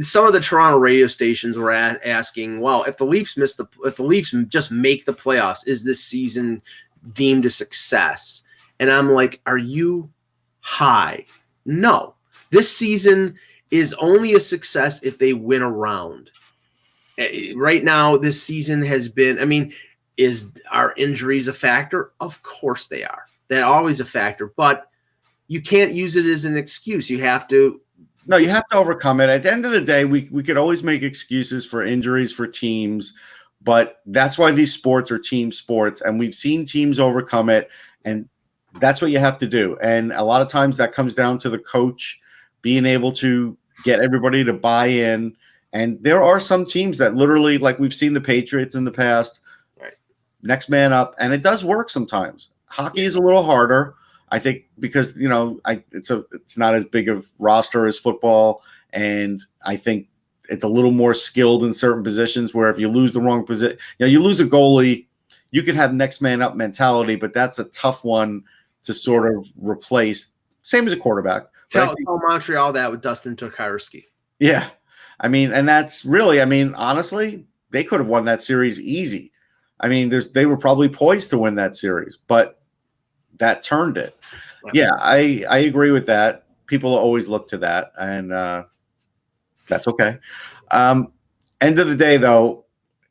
Some of the Toronto radio stations were asking, well, if the Leafs just make the playoffs, is this season deemed a success? And I'm like, are you high? No. This season is only a success if they win a round. Right now, this season has been, I mean, are injuries a factor? Of course they are. They're always a factor, but you can't use it as an excuse. You have to. No, you have to overcome it. At the end of the day, we could always make excuses for injuries for teams, but that's why these sports are team sports, and we've seen teams overcome it, and that's what you have to do. And a lot of times that comes down to the coach being able to get everybody to buy in. And there are some teams that literally, like we've seen the Patriots in the past, right, next man up, and it does work sometimes. Hockey is a little harder, I think, because it's not as big of roster as football, and I think it's a little more skilled in certain positions. Where if you lose the wrong position, you lose a goalie, you could have next man up mentality, but that's a tough one to sort of replace. Same as a quarterback. Tell Montreal that with Dustin Tokarski. Yeah, I mean, and that's really, I mean, honestly, they could have won that series easy. I mean, they were probably poised to win that series, but that turned it. Yeah, I agree with that. People always look to that, and that's okay. End of the day, though,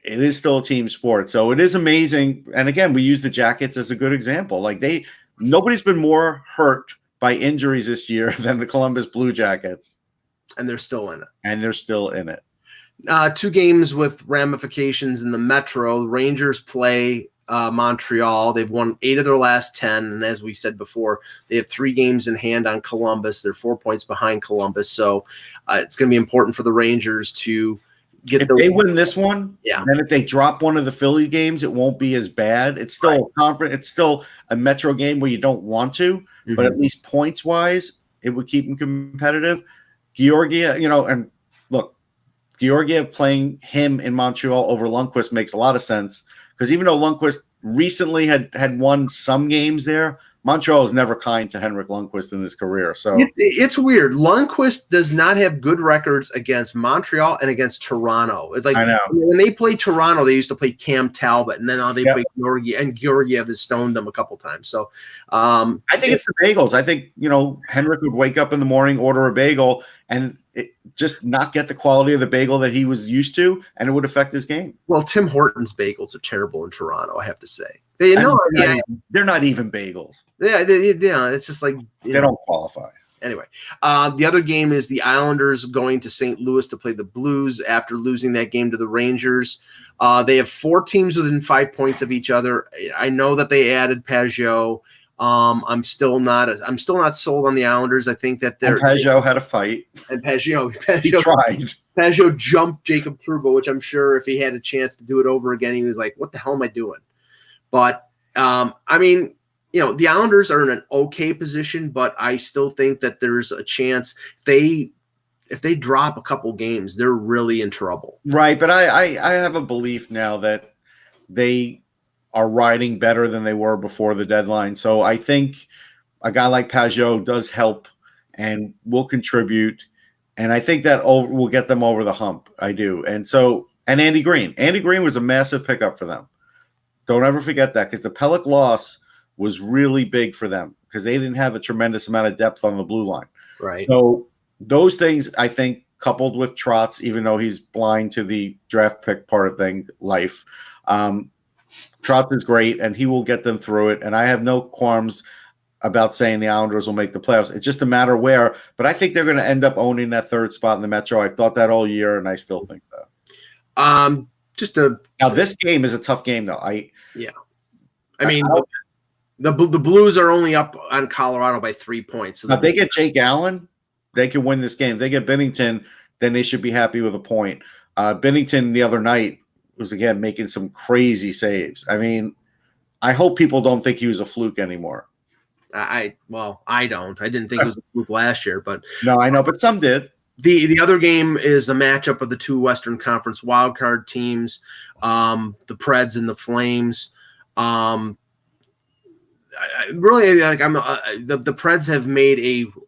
it is still a team sport, so it is amazing. And again, we use the Jackets as a good example. Like nobody's been more hurt by injuries this year than the Columbus Blue Jackets, and they're still in it. 2 games with ramifications in the Metro. Rangers play Montreal. They've won 8 of their last 10, and as we said before, they have 3 games in hand on Columbus. They're 4 points behind Columbus, so it's going to be important for the Rangers to get. If they win this one, yeah. Then if they drop one of the Philly games, it won't be as bad. It's still a conference. It's still a Metro game where you don't want to, but at least points wise, it would keep them competitive. Georgiev, and look, Georgiev playing him in Montreal over Lundqvist makes a lot of sense, because even though Lundqvist recently had won some games there, Montreal is never kind to Henrik Lundqvist in his career. So it's weird. Lundqvist does not have good records against Montreal and against Toronto. It's like, I know, when they play Toronto, they used to play Cam Talbot, and then now they play Georgiev, and Georgiev has stoned them a couple times. So I think it's the bagels. I think Henrik would wake up in the morning, order a bagel, and just not get the quality of the bagel that he was used to, and it would affect his game. Well, Tim Hortons bagels are terrible in Toronto, I have to say. They're not even bagels. Yeah, it's just like they don't qualify. Anyway, the other game is the Islanders going to St. Louis to play the Blues after losing that game to the Rangers. They have 4 teams within 5 points of each other. I know that they added Pajot. I'm still not sold on the Islanders. I think that Pajot had a fight, and Pajot tried. Pajot jumped Jacob Trouba, which I'm sure if he had a chance to do it over again, he was like, "What the hell am I doing?" But I mean, the Islanders are in an okay position, but I still think that there's a chance if they drop a couple games, they're really in trouble. Right, but I have a belief now that they are riding better than they were before the deadline. So I think a guy like Pajot does help and will contribute, and I think that will get them over the hump. I do. And Andy Green. Andy Green was a massive pickup for them. Don't ever forget that, because the Pelech loss was really big for them because they didn't have a tremendous amount of depth on the blue line. Right. So those things, I think, coupled with Trotz, even though he's blind to the draft pick part of life, Trotz is great, and he will get them through it. And I have no qualms about saying the Islanders will make the playoffs. It's just a matter where. But I think they're going to end up owning that 3rd spot in the Metro. I thought that all year, and I still think that. Now this game is a tough game, though. I mean, the Blues are only up on Colorado by 3 points. So if they get Jake Allen, they can win this game. If they get Binnington, then they should be happy with a point. Binnington the other night was again making some crazy saves. I mean, I hope people don't think he was a fluke anymore. I don't. I didn't think it was a fluke last year, but no, I know, but some did. The other game is a matchup of the 2 Western Conference wildcard teams, the Preds and the Flames. really, like the Preds have made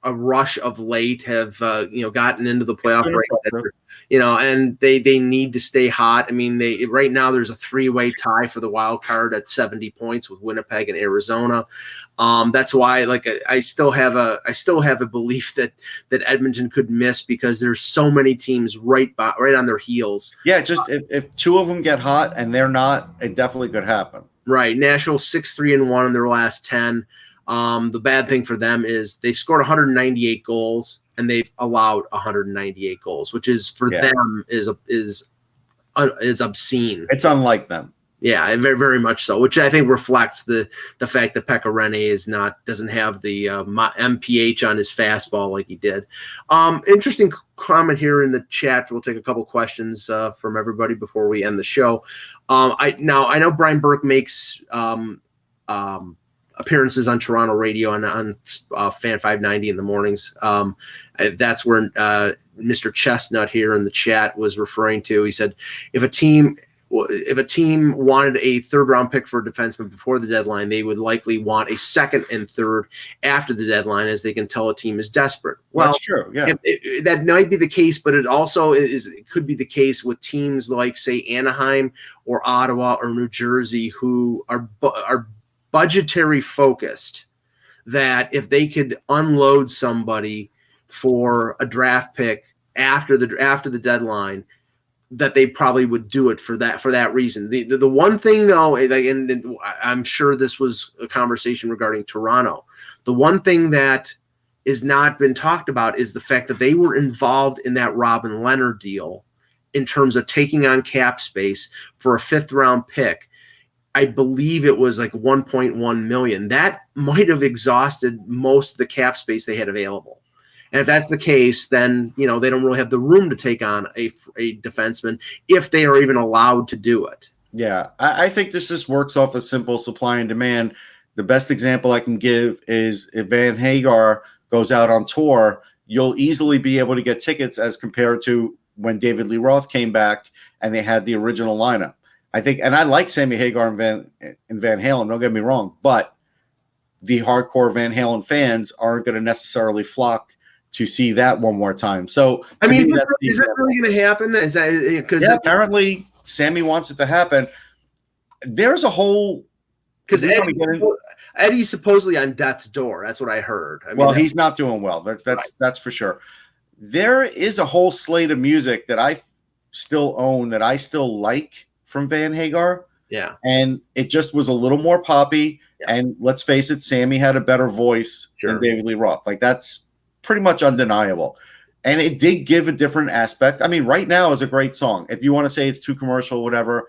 a rush of late, have gotten into the playoff race, and they need to stay hot. I mean, right now there's a 3-way tie for the wild card at 70 points with Winnipeg and Arizona. That's why, like, I still have a belief that Edmonton could miss because there's so many teams right on their heels. Yeah, just if two of them get hot and they're not, it definitely could happen. Right. Nashville 6-3-1 in their last 10. The bad thing for them is they've scored 198 goals and they've allowed 198 goals, which is for them is obscene. It's unlike them. Yeah, very, very much so, which I think reflects the fact that Pekka Rinne doesn't have the MPH on his fastball like he did. Interesting comment here in the chat. We'll take a couple questions from everybody before we end the show. I know Brian Burke makes appearances on Toronto radio and on Fan 590 in the mornings. That's where Mr. Chestnut here in the chat was referring to. He said, if a team wanted a third-round pick for a defenseman before the deadline, they would likely want a second and third after the deadline, as they can tell a team is desperate. Well, that's true. Yeah, that might be the case, but it also could be the case with teams like, say, Anaheim or Ottawa or New Jersey, who are budgetary focused. That if they could unload somebody for a draft pick after the deadline, that they probably would do it for that reason. The one thing, though, and I'm sure this was a conversation regarding Toronto, the one thing that is not been talked about is the fact that they were involved in that Robin Leonard deal in terms of taking on cap space for a 5th-round pick. I believe it was like $1.1 million. That might have exhausted most of the cap space they had available. And if that's the case, then, they don't really have the room to take on a defenseman if they are even allowed to do it. Yeah, I think this just works off a simple supply and demand. The best example I can give is if Van Hagar goes out on tour, you'll easily be able to get tickets as compared to when David Lee Roth came back and they had the original lineup. I think, and I like Sammy Hagar and Van Halen, don't get me wrong, but the hardcore Van Halen fans aren't going to necessarily flock to see that one more time. So, I mean, is that really going to happen? Is that because apparently Sammy wants it to happen? There's a whole because Eddie's supposedly on death's door. That's what I heard. He's not doing well. That's for sure. There is a whole slate of music that I still own that I still like from Van Hagar. Yeah, and it just was a little more poppy. Yeah. And let's face it, Sammy had a better voice than David Lee Roth. Like, that's pretty much undeniable. And it did give a different aspect. I mean, Right Now is a great song. If you want to say it's too commercial, whatever,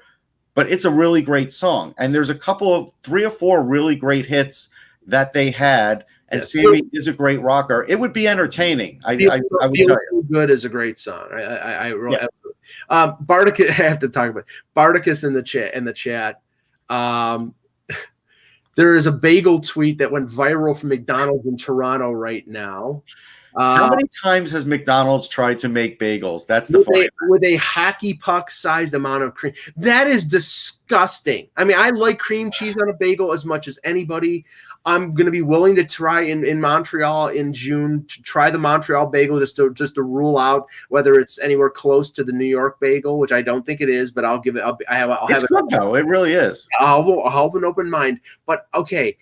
but it's a really great song. And there's a couple of 3 or 4 really great hits that they had. And Sammy is a great rocker. It would be entertaining. I would tell you. So Good is a great song. Barticus, I have to talk about Barticus in the chat. There is a bagel tweet that went viral from McDonald's in Toronto right now. How many times has McDonald's tried to make bagels? That's the point. With a hockey puck sized amount of cream. That is disgusting. I mean, I like cream cheese on a bagel as much as anybody. I'm going to be willing to try in Montreal in June to try the Montreal bagel just to rule out whether it's anywhere close to the New York bagel, which I don't think it is, but I'll give it. I'll have it. Good though. It really is. I'll have an open mind. But okay,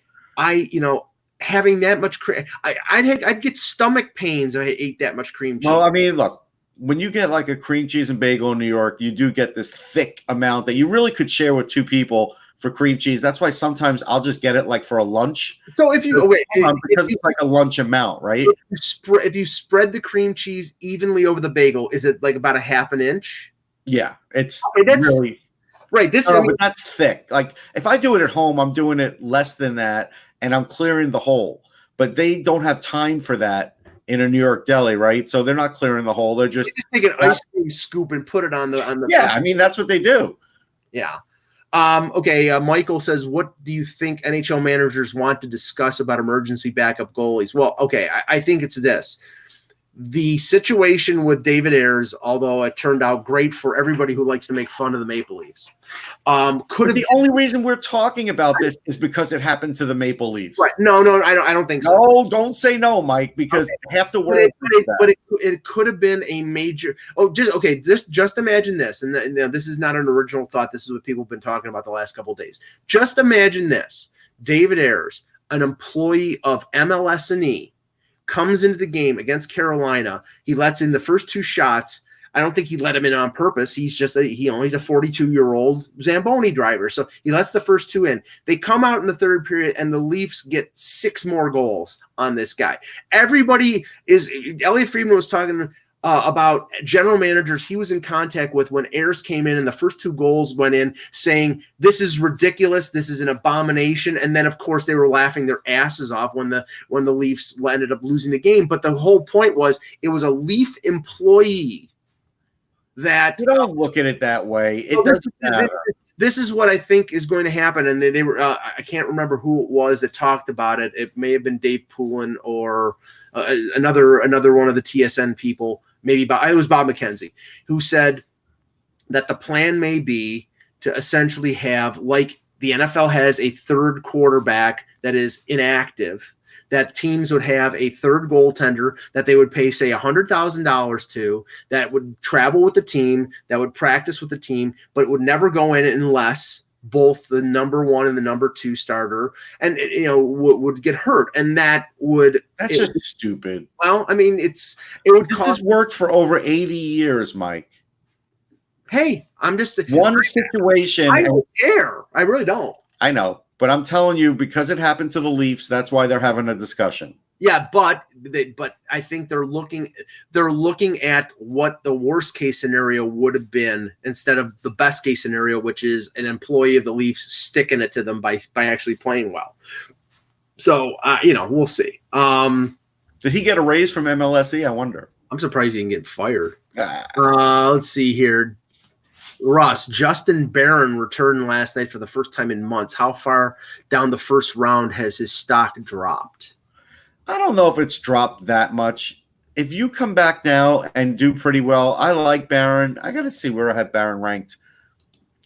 having that much cream, I'd get stomach pains if I ate that much cream cheese. Well, I mean, look, when you get like a cream cheese and bagel in New York, you do get this thick amount that you really could share with 2 people for cream cheese. That's why sometimes I'll just get it like for a lunch. So if you because it's like a lunch amount, right? If you spread the cream cheese evenly over the bagel, is it like about a half an inch? Yeah, it's really right. But that's thick. Like if I do it at home, I'm doing it less than that. And I'm clearing the hole, but they don't have time for that in a New York deli, right? So they're not clearing the hole. They're just take an ice cream scoop and put it on the. Yeah, I mean that's what they do. Yeah. Okay. Michael says, "What do you think NHL managers want to discuss about emergency backup goalies?" Well, okay, I think it's this. the situation with David Ayers, although it turned out great for everybody who likes to make fun of the Maple Leafs, the only reason we're talking about this is because it happened to the Maple Leafs. Right? No, I don't think so. No, don't say no, Mike, because half the world. But it could have been a major. Just imagine this, and this is not an original thought. This is what people have been talking about the last couple of days. Just imagine this: David Ayers, an employee of MLS&E, comes into the game against Carolina. He lets in the first 2 shots. I don't think he let him in on purpose. He's just he's a 42-year-old Zamboni driver. So he lets the first 2 in. They come out in the third period, and the Leafs get 6 more goals on this guy. Elliot Friedman was talking about general managers he was in contact with when Ayers came in and the first 2 goals went in, saying, this is ridiculous, this is an abomination. And then, of course, they were laughing their asses off when the Leafs ended up losing the game. But the whole point was it was a Leaf employee that you don't look at it that way. It doesn't matter. This is what I think is going to happen, and they were. I can't remember who it was that talked about it. It may have been Dave Poulin or another one of the TSN people. Maybe it was Bob McKenzie, who said that the plan may be to essentially have, like the NFL has a third quarterback that is inactive, that teams would have a third goaltender that they would pay, say, $100,000 to, that would travel with the team, that would practice with the team, but it would never go in unless both the number 1 and the number 2 starter would get hurt, and that's just stupid. Well, I mean, this has worked for over 80 years, Mike. Hey, I'm just one situation. I don't care. I really don't. I know. But I'm telling you, because it happened to the Leafs, that's why they're having a discussion. Yeah, but I think they're looking at what the worst case scenario would have been instead of the best case scenario, which is an employee of the Leafs sticking it to them by actually playing well. So we'll see. Did he get a raise from MLSE? I wonder. I'm surprised he didn't get fired. Let's see here. Russ, Justin Barron returned last night for the first time in months. How far down the first round has his stock dropped? I don't know if it's dropped that much. If you come back now and do pretty well, I like Barron. I got to see where I have Barron ranked.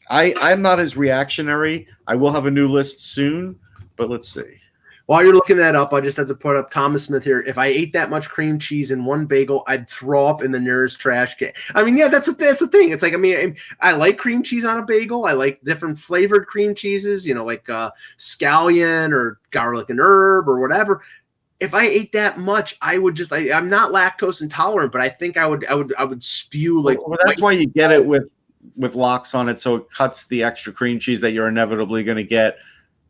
I'm not as reactionary. I will have a new list soon, but let's see. While you're looking that up, I just have to put up Thomas Smith here. If I ate that much cream cheese in one bagel, I'd throw up in the nearest trash can. I mean, yeah, that's a thing. It's like, I like cream cheese on a bagel. I like different flavored cream cheeses, like scallion or garlic and herb or whatever. If I ate that much, I would just. I'm not lactose intolerant, but I think I would spew like. Well, that's why you get it with lox on it, so it cuts the extra cream cheese that you're inevitably going to get.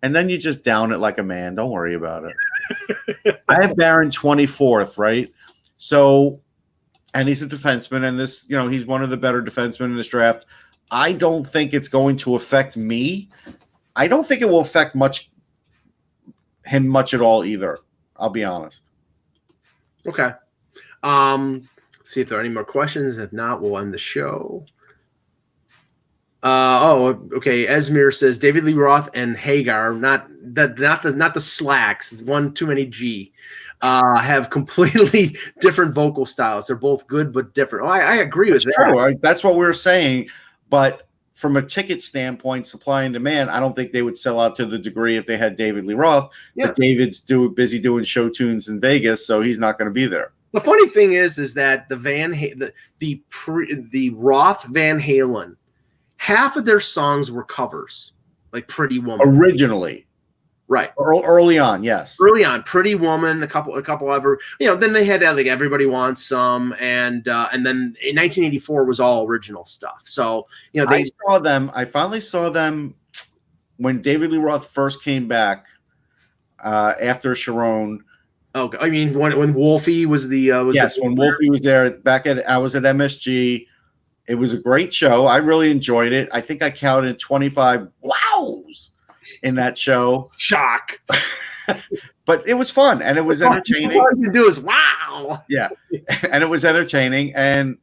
And then you just down it like a man. Don't worry about it. I have Barron 24th, right? So, and he's a defenseman, and this, he's one of the better defensemen in this draft. I don't think it's going to affect me. I don't think it will affect him much at all either. I'll be honest. Okay. Let's see if there are any more questions. If not, we'll end the show. Okay. Esmir says David Lee Roth and Hagar, not the Slacks, one too many G, have completely different vocal styles. They're both good but different. Oh, I agree with that. True. That's what we're saying. But from a ticket standpoint, supply and demand, I don't think they would sell out to the degree if they had David Lee Roth. Yeah. But David's busy doing show tunes in Vegas, so he's not going to be there. The funny thing is that the Roth Van Halen, half of their songs were covers, like Pretty Woman. Originally. Right. Early on, yes. Early on, Pretty Woman, a couple other, then they had like Everybody Wants Some, and then in 1984 was all original stuff. So, I finally saw them when David Lee Roth first came back after Sharon. Oh, I mean, when Wolfie was when Wolfie was there I was at MSG. It was a great show. I really enjoyed it. I think I counted 25 wows in that show. Shock. But it was fun, and it was entertaining. All you do is wow. Yeah, and it was entertaining. And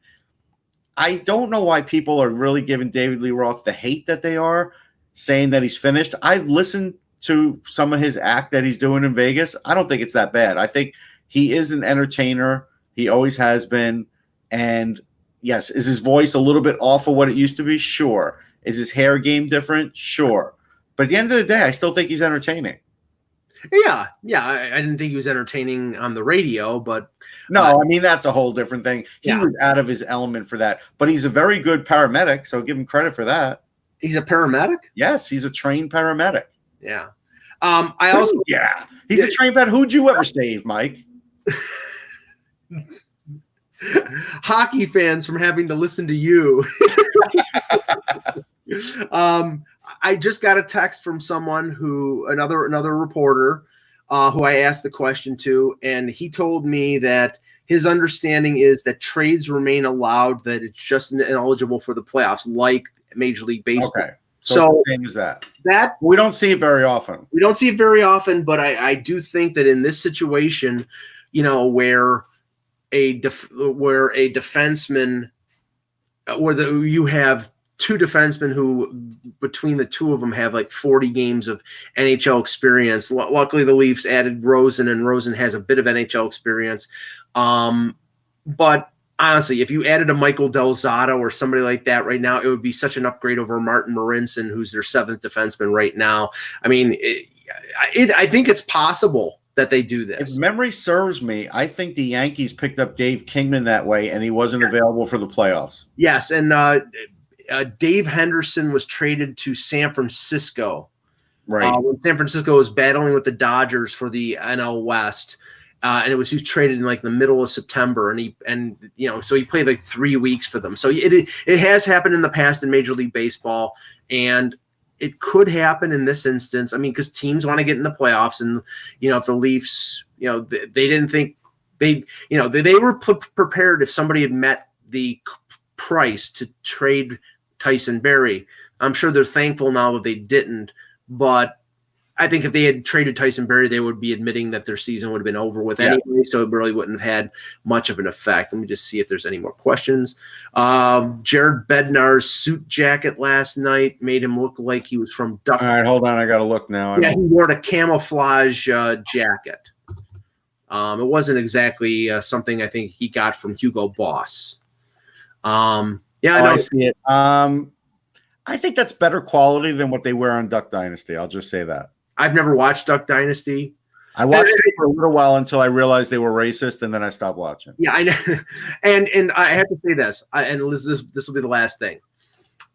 I don't know why people are really giving David Lee Roth the hate that they are, saying that he's finished. I listened to some of his act that he's doing in Vegas. I don't think it's that bad. I think he is an entertainer. He always has been. And yes, is his voice a little bit off of what it used to be? Sure. Is his hair game different? Sure. But at the end of the day, I still think he's entertaining. Yeah. I didn't think he was entertaining on the radio, but no, I mean that's a whole different thing. He was out of his element for that. But he's a very good paramedic, so give him credit for that. He's a paramedic? Yes, he's a trained paramedic. Yeah. He's a trained paramedic. Who'd you ever save, Mike? Hockey fans from having to listen to you. I just got a text from someone another reporter who I asked the question to, and he told me that his understanding is that trades remain allowed, that it's just ineligible for the playoffs, like Major League Baseball. Okay. So same as that. We don't see it very often. We don't see it very often, but I do think that in this situation, where a defenseman, you have two defensemen who between the two of them have like 40 games of NHL experience. Luckily, the Leafs added Rosen, and Rosen has a bit of NHL experience. But honestly, if you added a Michael Del Zotto or somebody like that right now, it would be such an upgrade over Martin Marincin, who's their seventh defenseman right now. I mean, I think it's possible that they do this. If memory serves me, I think the Yankees picked up Dave Kingman that way, and he wasn't available for the playoffs. Yes, and Dave Henderson was traded to San Francisco. Right. When San Francisco was battling with the Dodgers for the NL West. And he was traded in like the middle of September, so he played like 3 weeks for them. So it has happened in the past in Major League Baseball, and it could happen in this instance. I mean, because teams want to get in the playoffs, and if the Leafs, they didn't think they were prepared if somebody had met the price to trade Tyson Barrie. I'm sure they're thankful now that they didn't, but I think if they had traded Tyson Barrie, they would be admitting that their season would have been over with anyway, so it really wouldn't have had much of an effect. Let me just see if there's any more questions. Jared Bednar's suit jacket last night made him look like he was from Duck. All right, hold on. I got to look now. He wore a camouflage jacket. It wasn't exactly something I think he got from Hugo Boss. I see it. I think that's better quality than what they wear on Duck Dynasty. I'll just say that. I've never watched Duck Dynasty. I watched it for a little while until I realized they were racist, and then I stopped watching. Yeah, I know. And I have to say this, and this will be the last thing.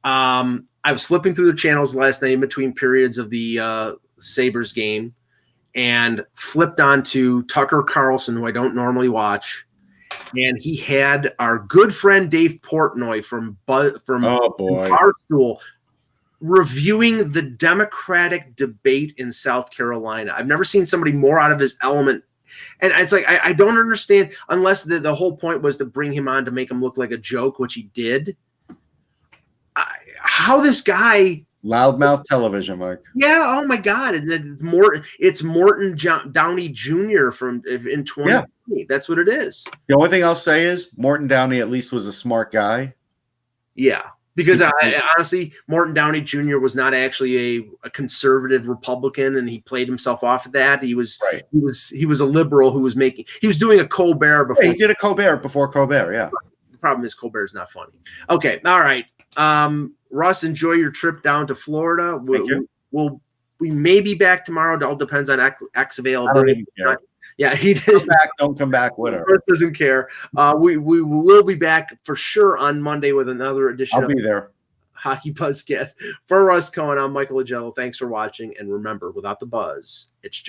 I was flipping through the channels last night in between periods of the Sabres game, and flipped onto Tucker Carlson, who I don't normally watch, and he had our good friend Dave Portnoy from Barstool reviewing the Democratic debate in South Carolina. I've never seen somebody more out of his element. And it's like, I don't understand, unless the whole point was to bring him on to make him look like a joke, which he did. How this guy... Loudmouth television, Mike. Yeah, oh my God. It's Morton Downey Jr. in 2020. Yeah. That's what it is. The only thing I'll say is Morton Downey at least was a smart guy. Yeah. Because honestly, Morton Downey Jr. was not actually a conservative Republican, and he played himself off of that. He was a liberal who was doing a Colbert before. He did a Colbert before Colbert, yeah. The problem is Colbert's not funny. Okay, all right. Russ, enjoy your trip down to Florida. We may be back tomorrow. It all depends on X availability. Yeah, he did. Don't come back. Whatever. Russ doesn't care. We will be back for sure on Monday with another edition. I'll be there. Hockey Buzzcast. For Russ Cohen, I'm Michael Agello. Thanks for watching, and remember, without the buzz, it's just